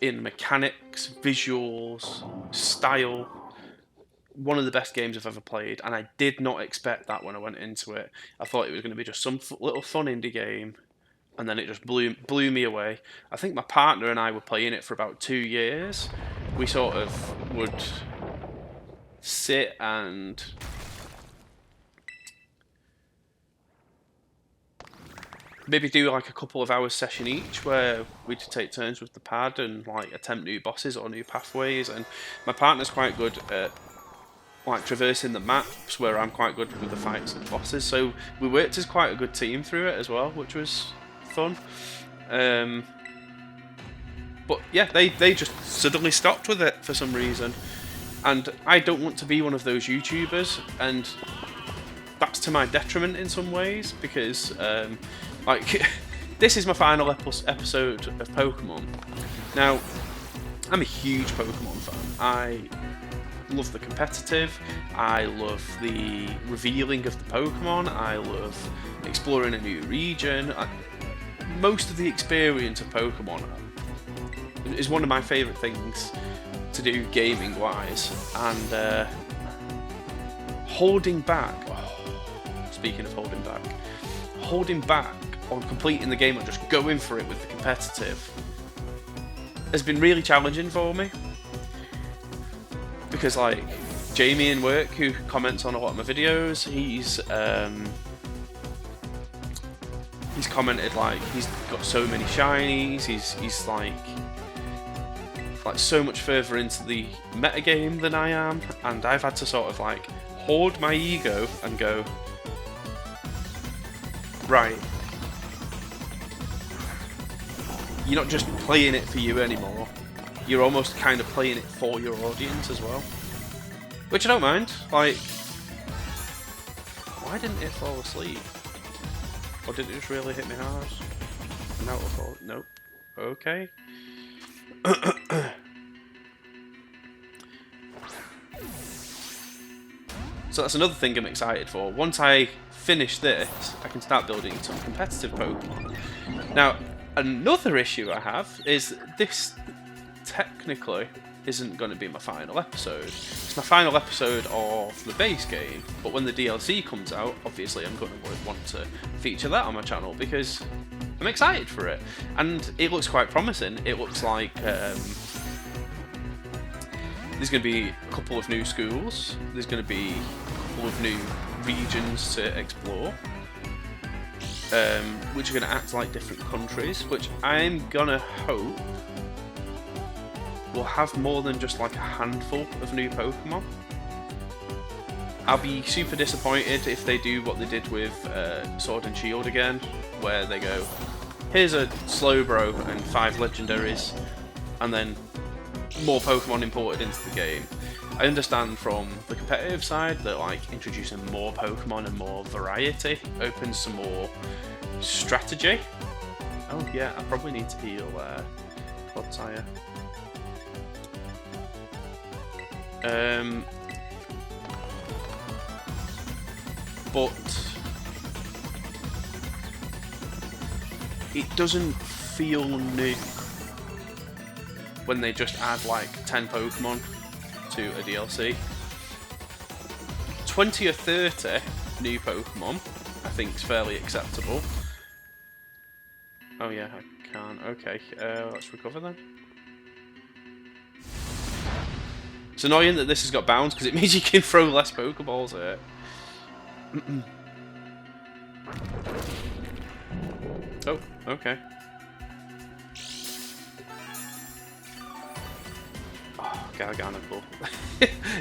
in mechanics, visuals, style. One of the best games I've ever played, and I did not expect that when I went into it. I thought it was going to be just some little fun indie game, and then it just blew me away. I think my partner and I were playing it for about 2 years. We sort of would sit and... maybe do like a couple of hours session each where we'd take turns with the pad and like attempt new bosses or new pathways, and my partner's quite good at like traversing the maps where I'm quite good with the fights and the bosses, so we worked as quite a good team through it as well, which was fun. But yeah, they just suddenly stopped with it for some reason, and I don't want to be one of those YouTubers, and that's to my detriment in some ways, because like, this is my final episode of Pokemon. Now, I'm a huge Pokemon fan. I love the competitive, I love the revealing of the Pokemon, I love exploring a new region. Most of the experience of Pokemon is one of my favourite things to do gaming-wise, and holding back... speaking of holding back on completing the game and just going for it with the competitive has been really challenging for me, because like Jamie in work, who comments on a lot of my videos, he's commented like he's got so many shinies, he's like so much further into the metagame than I am, and I've had to sort of like hold my ego and go, right, you're not just playing it for you anymore, you're almost kind of playing it for your audience as well. Which I don't mind. Like, why didn't it fall asleep? Or did it just really hit me hard? No, nope. Okay. So that's another thing I'm excited for. Once I finish this, I can start building some competitive Pokemon. Now, another issue I have is this technically isn't going to be my final episode. It's my final episode of the base game, but when the DLC comes out, obviously I'm going to want to feature that on my channel because I'm excited for it. And it looks quite promising. It looks like there's going to be a couple of new schools, there's going to be a couple of new regions to explore, which are going to act like different countries, which I'm going to hope will have more than just like a handful of new Pokemon. I'll be super disappointed if they do what they did with Sword and Shield again, where they go, here's a Slowbro and 5 Legendaries, and then more Pokemon imported into the game. I understand from the competitive side that like introducing more Pokemon and more variety opens some more strategy. Oh yeah, I probably need to heal Clodsire. But it doesn't feel new when they just add like 10 Pokemon to a DLC. 20 or 30 new Pokemon I think is fairly acceptable. Oh yeah, I can't. Okay, let's recover then. It's annoying that this has got bounce because it means you can throw less Pokeballs at it. Oh, okay. Oh, Garganical.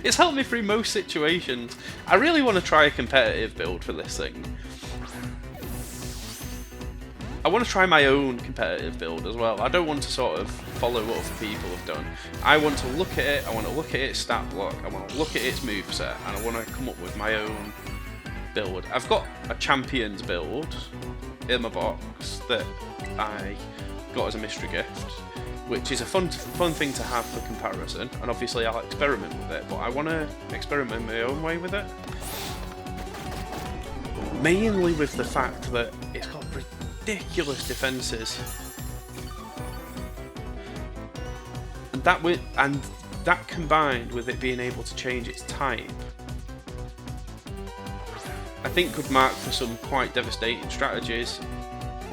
It's helped me through most situations. I really want to try a competitive build for this thing. I want to try my own competitive build as well. I don't want to sort of follow what other people have done. I want to look at it, I want to look at its stat block, I want to look at its moveset, and I want to come up with my own build. I've got a Champions build in my box that I got as a mystery gift, which is a fun thing to have for comparison, and obviously I'll experiment with it, but I want to experiment my own way with it. Mainly with the fact that it's got ridiculous defences, and that combined with it being able to change its type, I think could mark for some quite devastating strategies.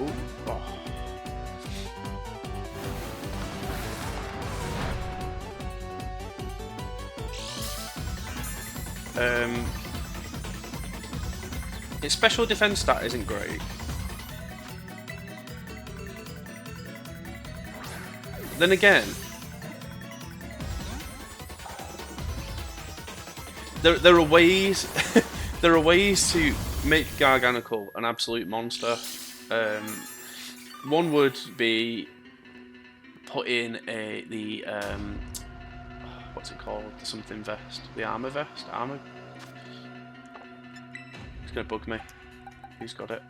Ooh, oh. Its special defense stat isn't great. Then again, there are ways there are ways to make Garganical an absolute monster. One would be put in the what's it called? Something vest, the armor vest. Armor. It's gonna bug me. Who's got it?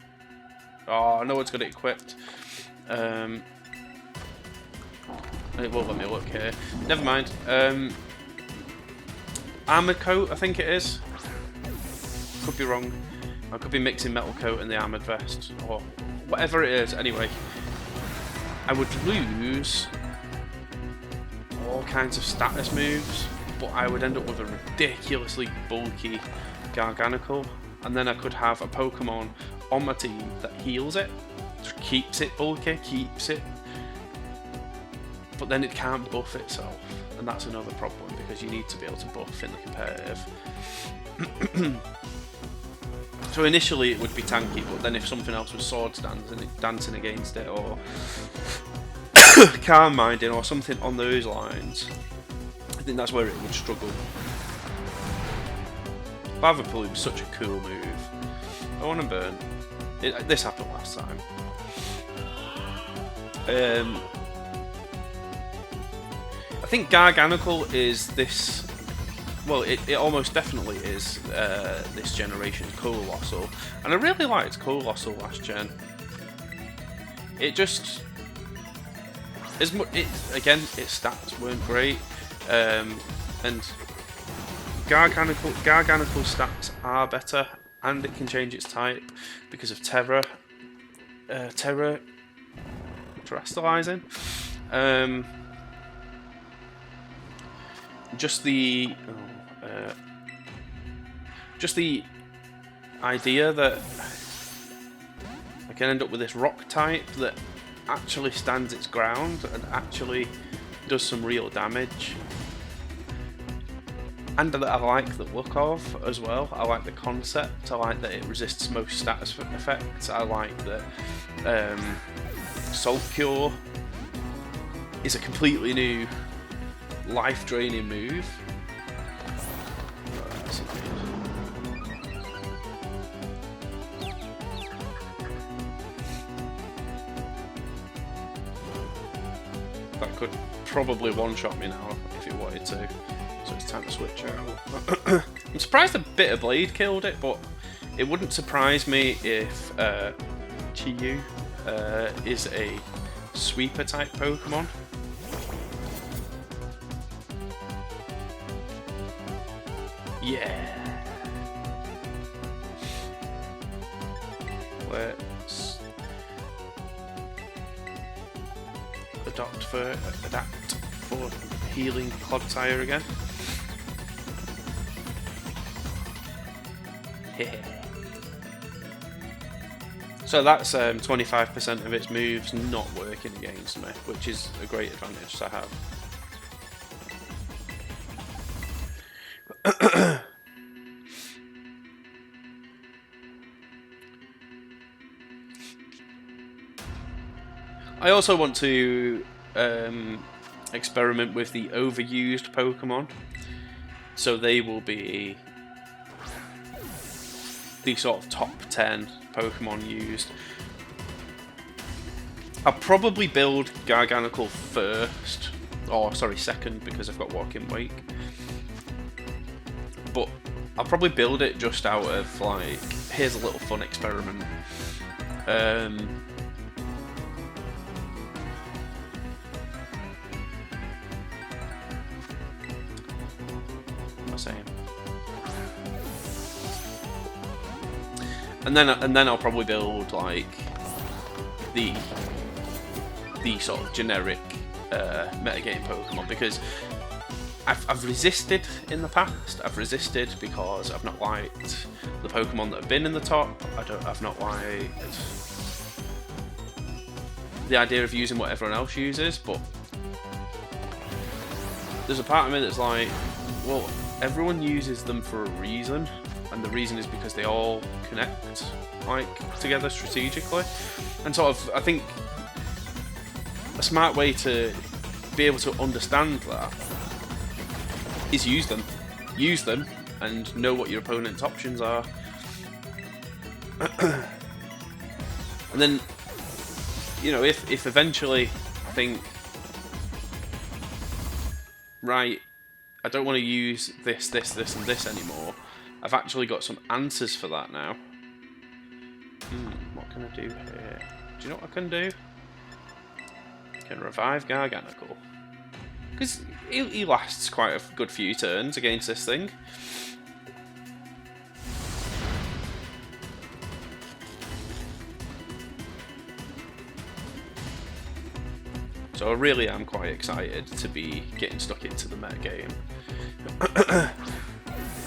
Oh, no one's got it equipped. It won't let me look here. Never mind. Armored coat, I think it is. Could be wrong. I could be mixing metal coat and the armored vest, or whatever it is. Anyway, I would lose all kinds of status moves, but I would end up with a ridiculously bulky Garganical, and then I could have a Pokemon on my team that heals it, just keeps it bulky, keeps it, but then it can't buff itself, and that's another problem because you need to be able to buff in the competitive. So initially it would be tanky, but then if something else was Swords dancing against it, or Calm Minding, or something on those lines, I think that's where it would struggle. Bavapaloo is such a cool move. I want to burn. This happened last time. I think Garganical is this well, it almost definitely is this generation's Colossal, and I really liked Colossal last gen. It just, again, its stats weren't great, and Garganical stats are better, and it can change its type because of Terra Terrestrializing. Just the idea that I can end up with this rock type that actually stands its ground and actually does some real damage, and that I like the look of as well. I like the concept. I like that it resists most status effects. I like that Salt Cure is a completely new life-draining move. That could probably one-shot me now if it wanted to, so it's time to switch out. I'm surprised a bit of Blade killed it, but it wouldn't surprise me if Chien-Pao is a sweeper type Pokemon. Yeah. Let's adapt for healing Clodsire again. So that's 25% of its moves not working against me, which is a great advantage to have. I also want to experiment with the overused Pokemon, so they will be the sort of top 10 Pokemon used. I'll probably build Garganical first, or sorry, second, because I've got Walking Wake. But I'll probably build it just out of like, here's a little fun experiment. And then I'll probably build like the sort of generic metagame Pokemon, because I've resisted in the past. I've resisted because I've not liked the Pokemon that have been in the top. I've not liked the idea of using what everyone else uses, but there's a part of me that's like, well, everyone uses them for a reason, and the reason is because they all connect like together strategically. And sort of, I think a smart way to be able to understand that is use them and know what your opponent's options are. And then, you know, if eventually I think, right, I don't want to use this, and this anymore, I've actually got some answers for that now. What can I do here? Do you know what I can do? I can revive Garganical, because he lasts quite a good few turns against this thing. So I really am quite excited to be getting stuck into the metagame.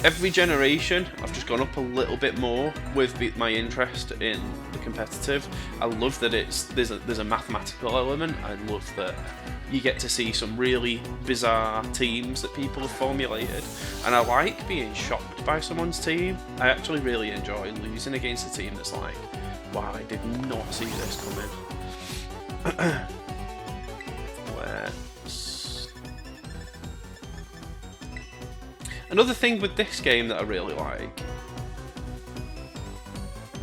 Every generation, I've just gone up a little bit more with my interest in the competitive. I love that there's a mathematical element. I love that you get to see some really bizarre teams that people have formulated, and I like being shocked by someone's team. I actually really enjoy losing against a team that's like, wow, I did not see this coming. Another thing with this game that I really like,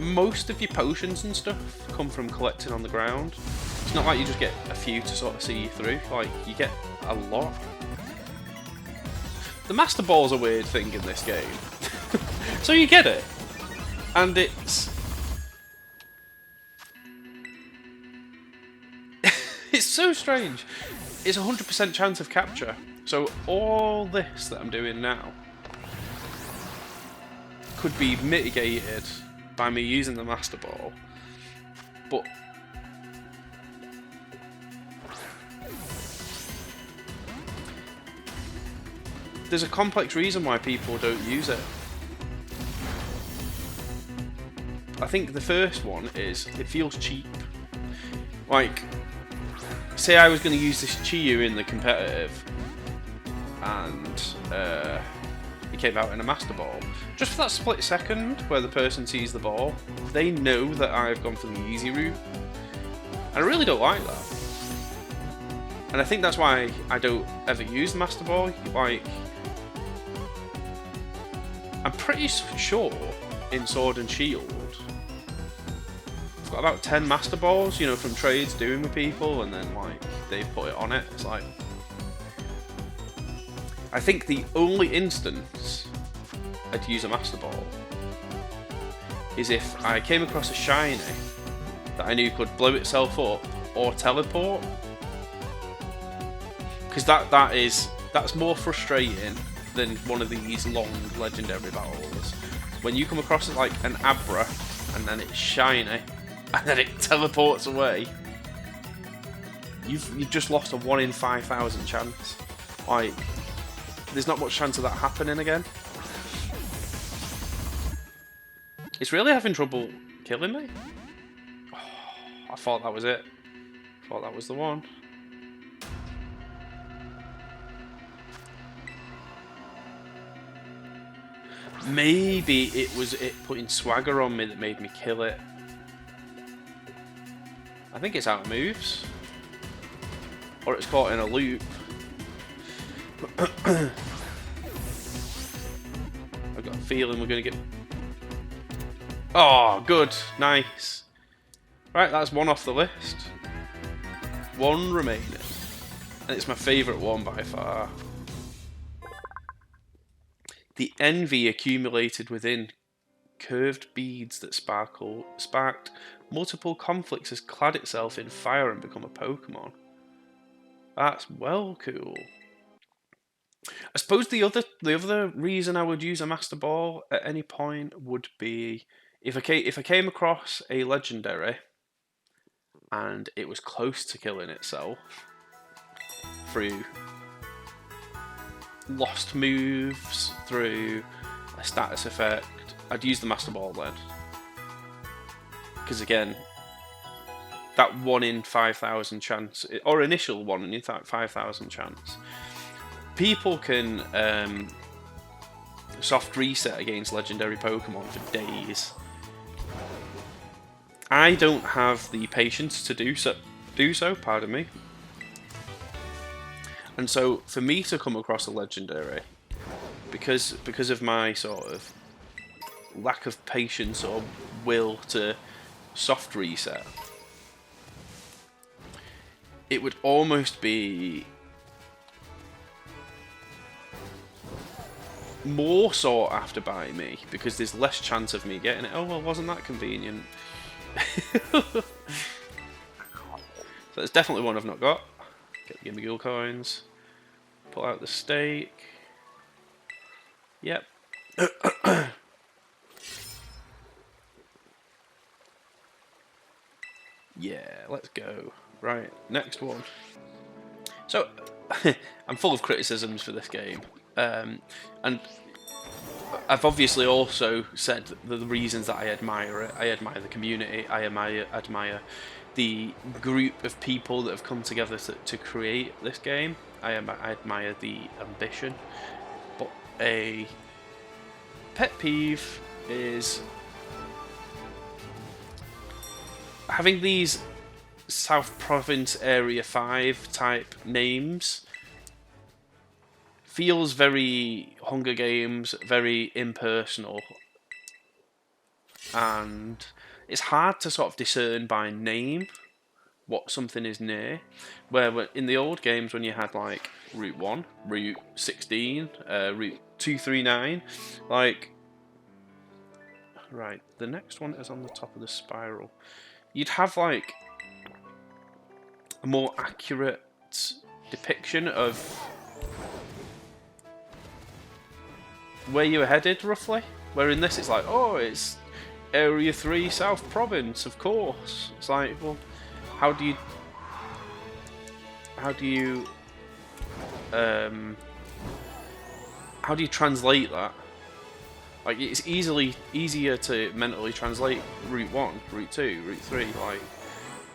most of your potions and stuff come from collecting on the ground. It's not like you just get a few to sort of see you through, like you get a lot. The Master Ball's a weird thing in this game. So you get it. And it's... it's so strange. It's 100% chance of capture. So all this that I'm doing now could be mitigated by me using the Master Ball. But there's a complex reason why people don't use it. I think the first one is it feels cheap. Like, say I was going to use this Chi-Yu in the competitive, and it came out in a Master Ball. Just for that split second where the person sees the ball, they know that I've gone for the easy route. And I really don't like that. And I think that's why I don't ever use the Master Ball. Like, I'm pretty sure in Sword and Shield, I've got about 10 Master Balls, you know, from trades doing with people, and then like they've put it on it. It's like, I think the only instance I'd use a Master Ball is if I came across a shiny that I knew could blow itself up or teleport, because that's more frustrating than one of these long legendary battles. When you come across like an Abra and then it's shiny and then it teleports away, you've just lost a 1 in 5,000 chance. Like, there's not much chance of that happening again. It's really having trouble killing me. Oh, I thought that was it. I thought that was the one. Maybe it was it putting swagger on me that made me kill it. I think it's out of moves. Or it's caught in a loop. I've got a feeling we're going to get... Oh, good. Nice. Right, that's one off the list. One remaining. And it's my favourite one by far. The envy accumulated within curved beads that sparked multiple conflicts has clad itself in fire and become a Pokemon. That's well cool. I suppose the other reason I would use a Master Ball at any point would be if I came across a legendary and it was close to killing itself through lost moves, through a status effect, I'd use the Master Ball then. Because again, that 1 in 5,000 chance, or initial 1 in 5,000 chance, people can soft reset against legendary Pokemon for days. I don't have the patience to do so, pardon me. And so, for me to come across a legendary, because of my sort of lack of patience or will to soft reset, it would almost be more sought after by me, because there's less chance of me getting it. Oh, well, wasn't that convenient? So there's definitely one I've not got. Get the Gimme coins. Pull out the stake. Yep. Yeah, let's go. Right, next one. So, I'm full of criticisms for this game. And I've obviously also said the reasons that I admire it. I admire the community. I admire the group of people that have come together to create this game. I admire the ambition. But a pet peeve is having these South Province Area 5 type names. Feels very Hunger Games, very impersonal, and it's hard to sort of discern by name what something is near. Where in the old games, when you had like Route 1, Route 16, Route 239, like, right, the next one is on the top of the spiral. You'd have like a more accurate depiction of where you were headed, roughly. Where in this, it's like, oh, it's Area 3 South Province, of course. It's like, well, how do you translate that? Like, it's easier to mentally translate Route 1, Route 2, Route 3, like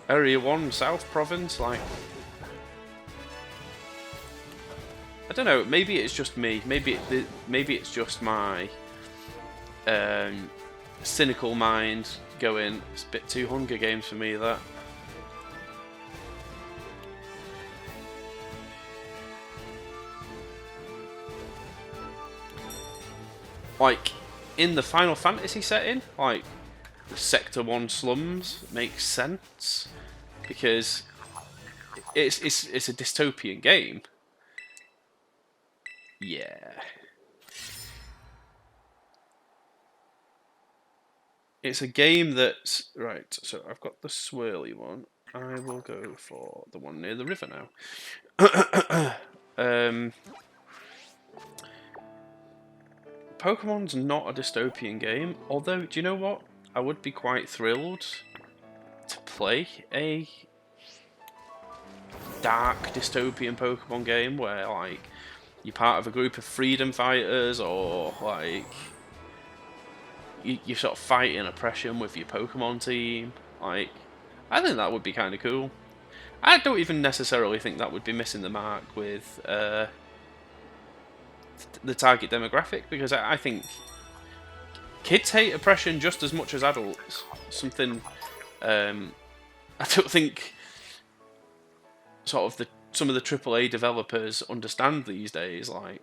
Area 1 South Province, like, I don't know, maybe it's just me, maybe it's just my cynical mind going, it's a bit too Hunger Games for me, that. Like, in the Final Fantasy setting, like, the Sector 1 slums makes sense, because it's a dystopian game. Yeah. It's a game that's... Right, so I've got the swirly one. I will go for the one near the river now. Pokemon's not a dystopian game, although, do you know what? I would be quite thrilled to play a dark dystopian Pokemon game where, like, you're part of a group of freedom fighters, or, like, you're sort of fighting oppression with your Pokemon team. Like, I think that would be kind of cool. I don't even necessarily think that would be missing the mark with the target demographic, because I think kids hate oppression just as much as adults. Something I don't think sort of some of the AAA developers understand these days. Like,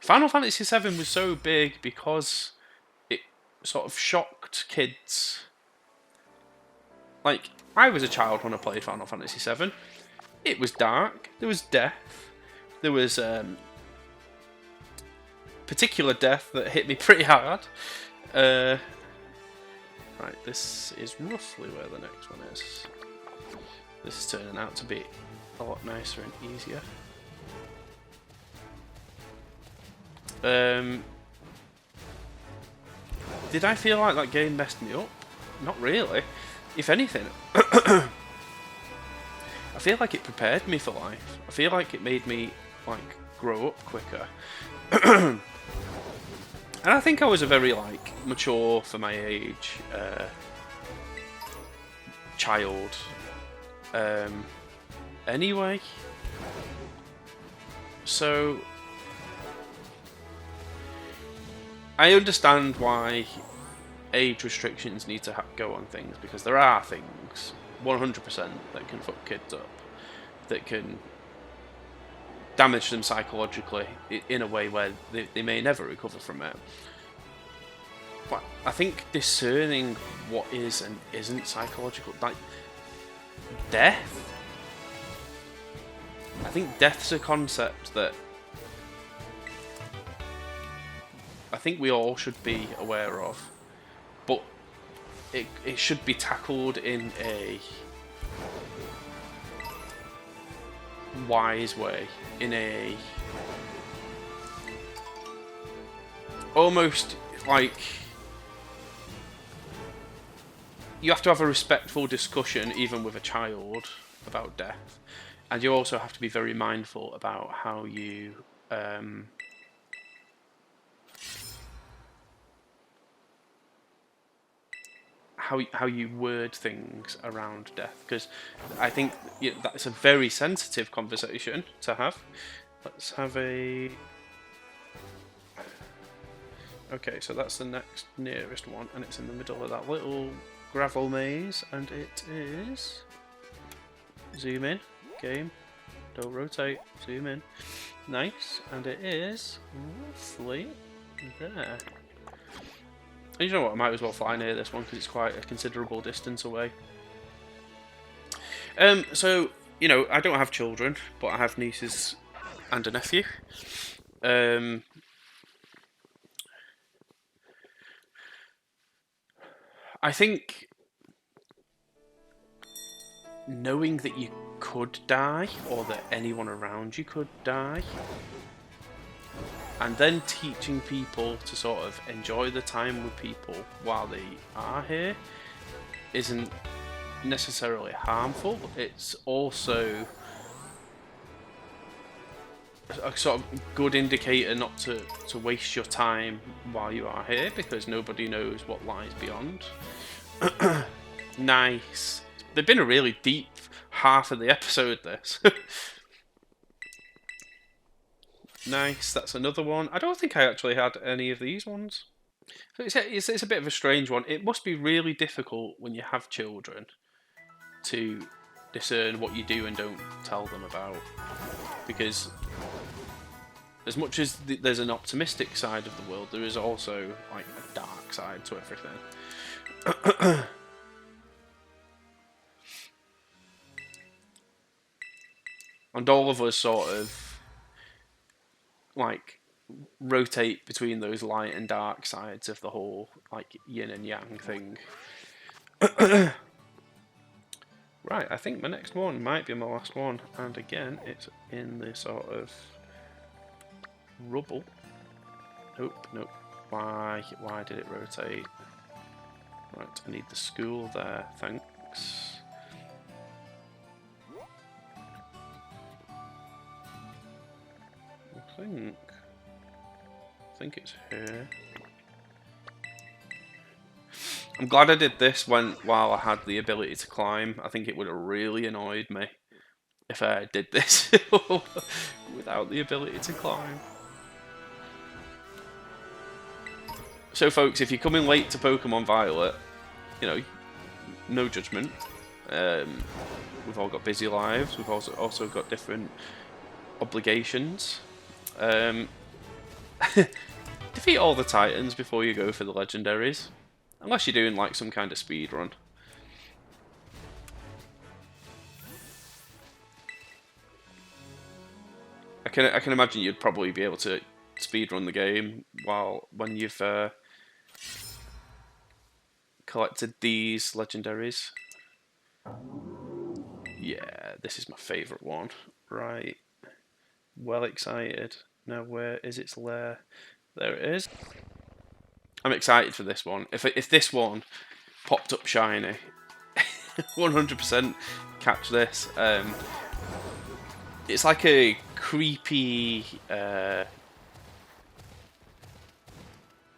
Final Fantasy VII was so big because it sort of shocked kids. Like, I was a child when I played Final Fantasy VII. It was dark. There was death. There was particular death that hit me pretty hard. Right, this is roughly where the next one is. This is turning out to be a lot nicer and easier. Did I feel like that game messed me up? Not really. If anything, I feel like it prepared me for life. I feel like it made me, like, grow up quicker. And I think I was a very, like, mature for my age child. Anyway, so I understand why age restrictions need to go on things, because there are things 100% that can fuck kids up, that can damage them psychologically in a way where they may never recover from it. But I think discerning what is and isn't psychological, like death, I think death's a concept that I think we all should be aware of, but it should be tackled in a wise way, in a almost like you have to have a respectful discussion even with a child about death, and you also have to be very mindful about how you how you word things around death, because I think that's a very sensitive conversation to have. Let's have a... Okay, so that's the next nearest one, and it's in the middle of that little gravel maze, and it is... Zoom in, game, don't rotate, zoom in. Nice, and it is roughly there. And you know what, I might as well fly near this one because it's quite a considerable distance away. So, you know, I don't have children, but I have nieces and a nephew. I think knowing that you could die, or that anyone around you could die, and then teaching people to sort of enjoy the time with people while they are here isn't necessarily harmful. It's also a sort of good indicator not to waste your time while you are here, because nobody knows what lies beyond. Nice. They've been a really deep half of the episode, this. Nice, that's another one. I don't think I actually had any of these ones. It's a bit of a strange one. It must be really difficult when you have children to discern what you do and don't tell them about. Because as much as there's an optimistic side of the world, there is also like a dark side to everything. And all of us sort of like rotate between those light and dark sides of the whole like yin and yang thing. Right, I think my next one might be my last one, and again it's in the sort of rubble. Nope. Why did it rotate? Right, I need the school there, thanks. I think it's here. I'm glad I did this while I had the ability to climb. I think it would have really annoyed me if I did this without the ability to climb. So folks, if you're coming late to Pokemon Violet, you know, no judgment. We've all got busy lives. We've also got different obligations. Defeat all the Titans before you go for the Legendaries. Unless you're doing like some kind of speed run. I can imagine you'd probably be able to speed run the game when you've collected these Legendaries. Yeah, this is my favourite one. Right. Well excited. Now where is its lair? There it is. I'm excited for this one. If this one popped up shiny, 100% catch this. It's like a creepy,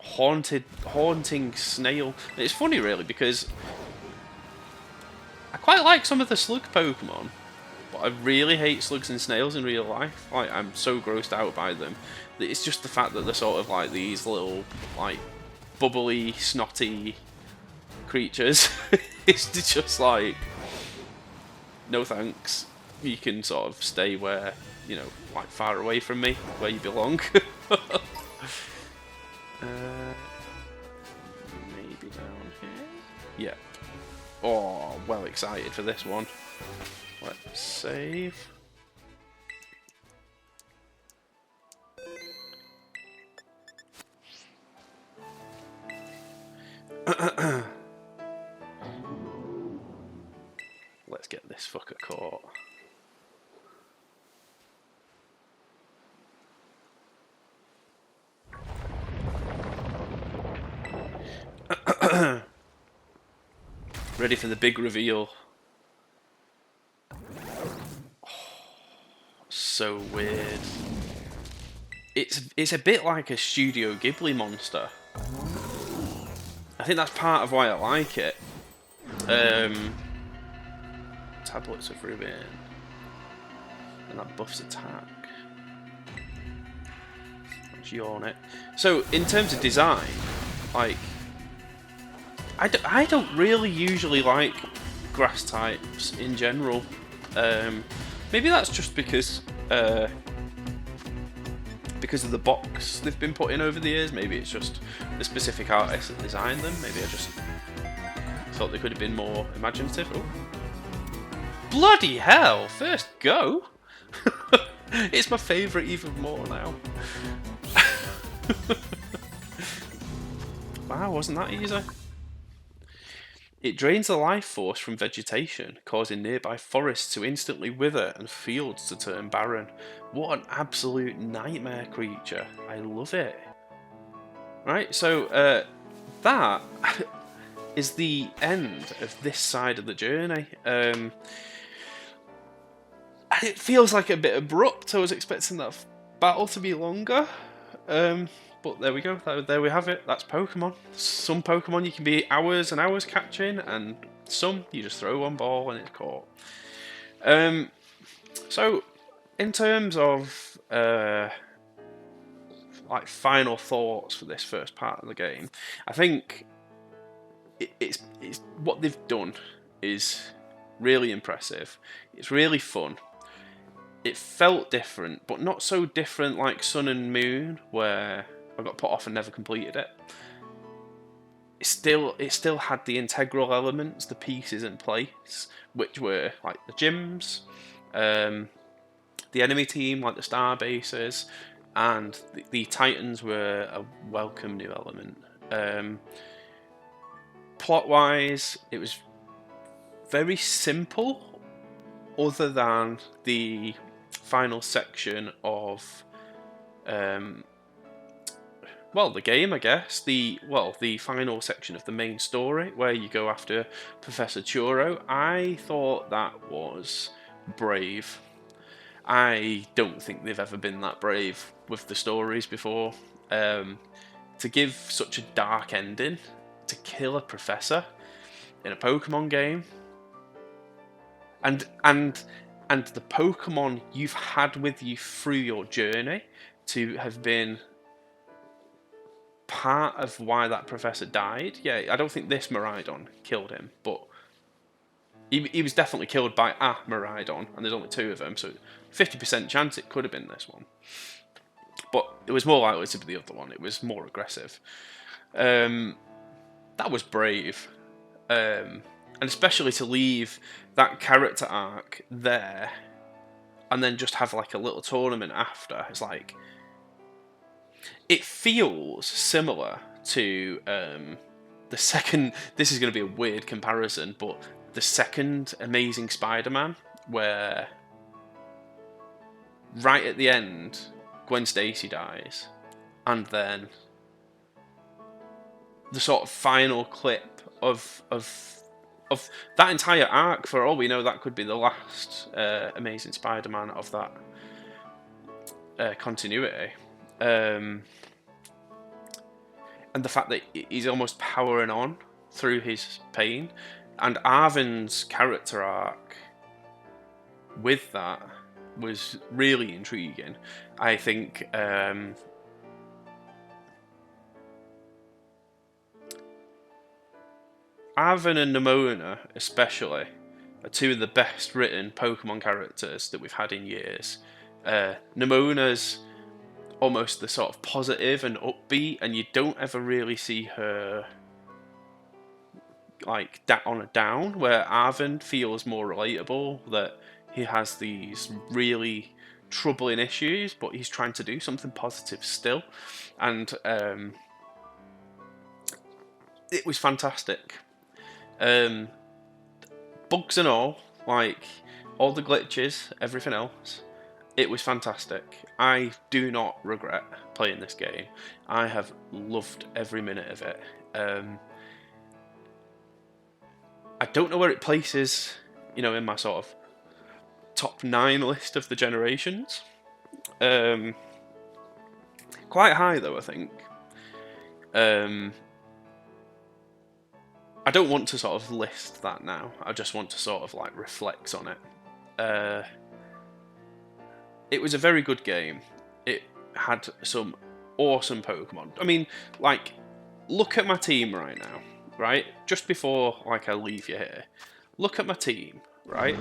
haunting snail. It's funny really because I quite like some of the slug Pokemon, but I really hate slugs and snails in real life. Like, I'm so grossed out by them. It's just the fact that they're sort of like these little, like, bubbly, snotty creatures. It's just like, no thanks. You can sort of stay where, you know, like far away from me, where you belong. Maybe down here? Yeah. Oh, well excited for this one. Let's save. Let's get this fucker caught. Ready for the big reveal. Oh, so weird. It's a bit like a Studio Ghibli monster. I think that's part of why I like it. Tablets of Ruin. And that buffs attack. Let's yawn it. So, in terms of design, like, I don't really usually like grass types in general. Maybe that's just because of the box they've been put in over the years. Maybe it's just the specific artist that designed them. Maybe I just thought they could have been more imaginative. Oh. Bloody hell! First go. It's my favourite even more now. Wow, wasn't that easy? It drains the life force from vegetation, causing nearby forests to instantly wither and fields to turn barren. What an absolute nightmare creature. I love it. Right, so that is the end of this side of the journey. And it feels like a bit abrupt. I was expecting that battle to be longer. But there we go. There we have it. That's Pokemon. Some Pokemon you can be hours and hours catching, and some you just throw one ball and it's caught. So, in terms of like final thoughts for this first part of the game, I think it's what they've done is really impressive. It's really fun. It felt different, but not so different like Sun and Moon, where I got put off and never completed it. It still had the integral elements, the pieces in place, which were like the gyms, the enemy team, like the star bases, and the Titans were a welcome new element. Plot-wise, it was very simple, other than the final section of the game, I guess. The final section of the main story, where you go after Professor Churro. I thought that was brave. I don't think they've ever been that brave with the stories before. To give such a dark ending, to kill a professor in a Pokemon game, and the Pokemon you've had with you through your journey to have been part of why that professor died. Yeah, I don't think this Miraidon killed him, but he was definitely killed by a Miraidon, and there's only 2 of them, so 50% chance it could have been this one. But it was more likely to be the other one. It was more aggressive. That was brave. And especially to leave that character arc there and then just have like a little tournament after. It's like, it feels similar to the second, this is going to be a weird comparison, but the second Amazing Spider-Man, where right at the end Gwen Stacy dies, and then the sort of final clip of that entire arc, for all we know, that could be the last Amazing Spider-Man of that continuity. And the fact that he's almost powering on through his pain, and Arven's character arc with that was really intriguing. I think Arven and Nemona especially are 2 of the best written Pokemon characters that we've had in years. Nemona's almost the sort of positive and upbeat, and you don't ever really see her like on a down, where Arven feels more relatable, that he has these really troubling issues, but he's trying to do something positive still. And it was fantastic. Bugs and all, like all the glitches, everything else, it was fantastic. I do not regret playing this game. I have loved every minute of it. I don't know where it places, in my sort of top 9 list of the generations. Quite high though, I think. I don't want to sort of list that now. I just want to sort of like reflect on it. It was a very good game. It had some awesome Pokemon. I mean, like, look at my team right now, right? Just before, like, I leave you here. Look at my team, right?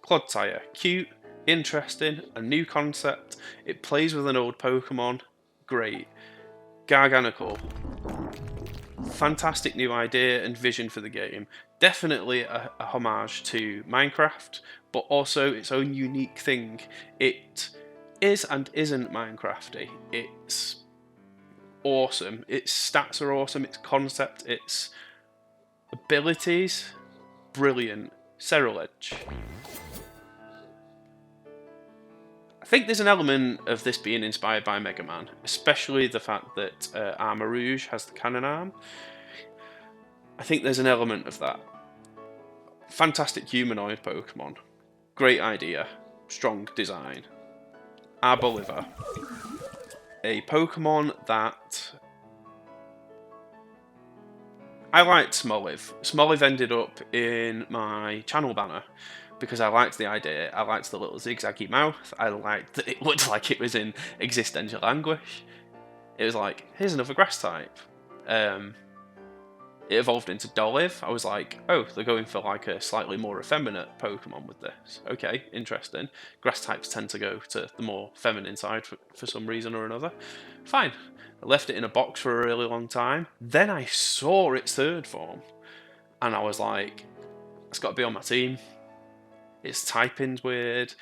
Clodsire, cute, interesting, a new concept. It plays with an old Pokemon, great. Garganical, fantastic new idea and vision for the game. definitely a homage to Minecraft, but also its own unique thing. It is and isn't Minecrafty. It's awesome. Its stats are awesome. Its concept, its abilities, brilliant. Ceruledge. I think there's an element of this being inspired by Mega Man, especially the fact that Armor Rouge has the cannon arm. I think there's an element of that. Fantastic humanoid Pokemon. Great idea. Strong design. Arboliver. A Pokemon that... I liked Smoliv. Smoliv ended up in my channel banner because I liked the idea. I liked the little zigzaggy mouth. I liked that it looked like it was in existential anguish. It was like, here's another grass type. It evolved into Dolive. I was like, oh, they're going for like a slightly more effeminate Pokemon with this. Okay, interesting. Grass types tend to go to the more feminine side for some reason or another. Fine. I left it in a box for a really long time. Then I saw its third form. And I was like, it's got to be on my team. Its typing's weird.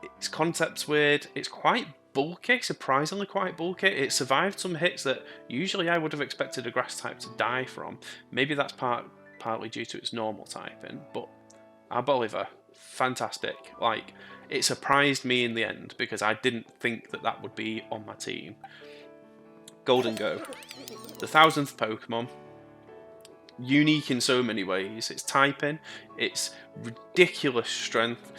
Its concept's weird. It's quite bulky, surprisingly quite bulky. It survived some hits that usually I would have expected a grass type to die from. Maybe that's partly due to its normal typing, but Arboliver, fantastic. Like, it surprised me in the end because I didn't think that that would be on my team. Golden Go, the 1000th Pokemon. Unique in so many ways. Its typing, its ridiculous strength,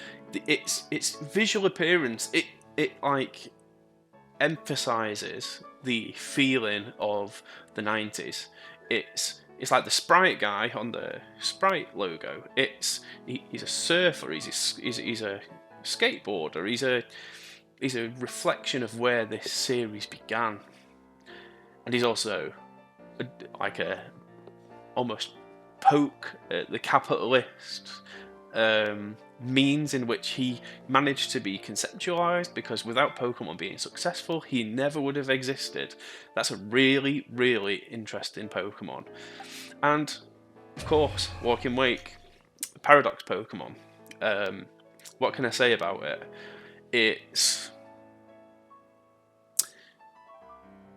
its visual appearance. It like emphasizes the feeling of the 90s. It's like the Sprite guy on the Sprite logo. He's a surfer. He's a skateboarder. He's a reflection of where this series began, and he's also like a almost poke at the capitalist means in which he managed to be conceptualized, because without Pokemon being successful, he never would have existed. That's a really, really interesting Pokemon. And, of course, Walking Wake, Paradox Pokemon. What can I say about it?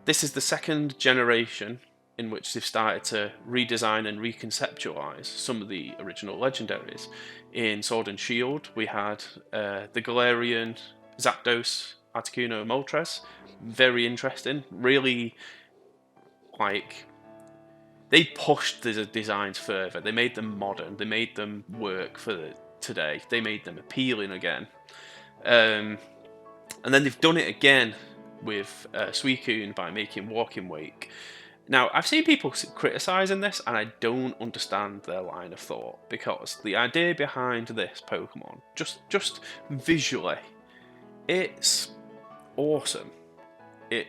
This is the second generation in which they've started to redesign and reconceptualize some of the original legendaries. In Sword and Shield, we had the Galarian, Zapdos, Articuno, Moltres. Very interesting. Really, like, they pushed the designs further. They made them modern. They made them work for today. They made them appealing again. And then they've done it again with Suicune by making Walking Wake. Now, I've seen people criticising this, and I don't understand their line of thought, because the idea behind this Pokemon, just visually, it's awesome. It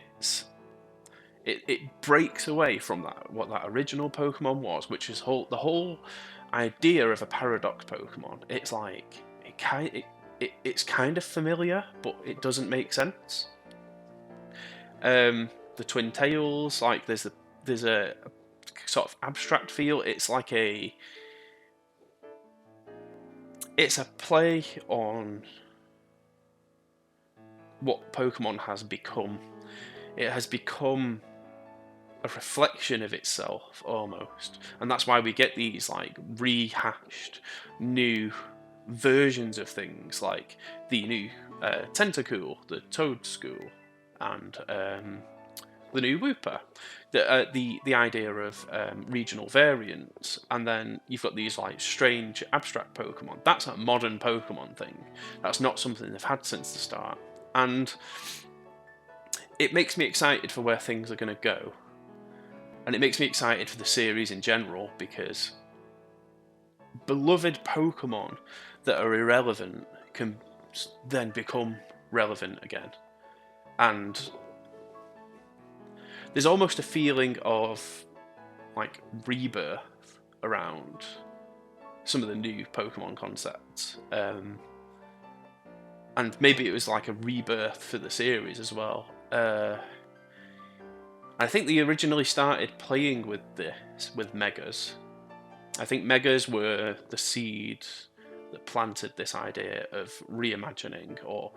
breaks away from what that original Pokemon was, which is the whole idea of a Paradox Pokemon. It's like it's kind of familiar, but it doesn't make sense. The twin tails, like there's a sort of abstract feel. It's like it's a play on what Pokemon has become. It has become a reflection of itself almost, and that's why we get these like rehashed new versions of things, like the new Tentacool, the Toadstool, and the new Wooper. The idea of regional variants, and then you've got these like strange abstract Pokemon. That's a modern Pokemon thing. That's not something they've had since the start, and it makes me excited for where things are going to go, and it makes me excited for the series in general, because beloved Pokemon that are irrelevant can then become relevant again, and there's almost a feeling of like rebirth around some of the new Pokemon concepts, and maybe it was like a rebirth for the series as well. I think they originally started playing with this with Megas, I think Megas were the seed that planted this idea of reimagining or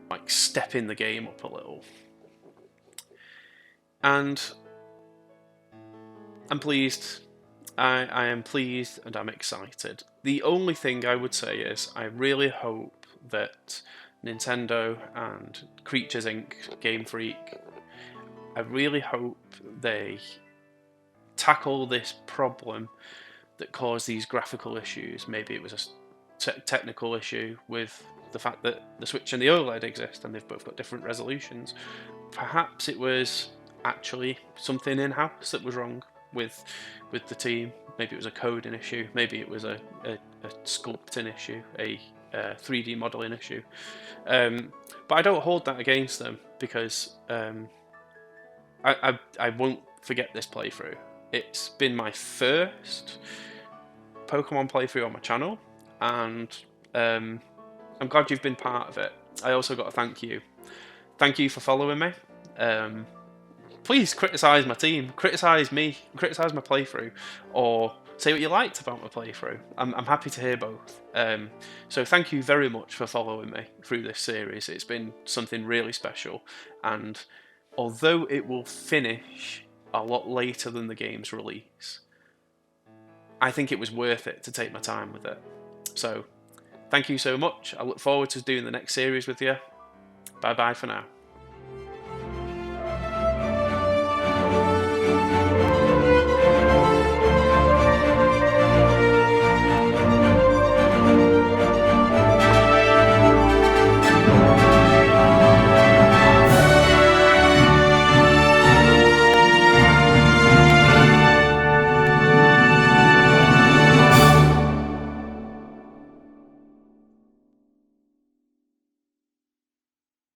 like stepping the game up a little. And I'm pleased. I am pleased and I'm excited. The only thing I would say is I really hope that Nintendo and Creatures Inc., Game Freak, I really hope they tackle this problem that caused these graphical issues. Maybe it was a technical issue with the fact that the Switch and the OLED exist and they've both got different resolutions. Perhaps it was actually something in-house that was wrong with the team. Maybe it was a coding issue. Maybe it was a sculpting issue, a 3D modeling issue. But I don't hold that against them because I won't forget this playthrough. It's been my first Pokemon playthrough on my channel, and I'm glad you've been part of it. I also got to thank you. Thank you for following me. Please criticise my team, criticise me, criticise my playthrough, or say what you liked about my playthrough. I'm happy to hear both. So thank you very much for following me through this series. It's been something really special, and although it will finish a lot later than the game's release, I think it was worth it to take my time with it. So thank you so much. I look forward to doing the next series with you. Bye bye for now.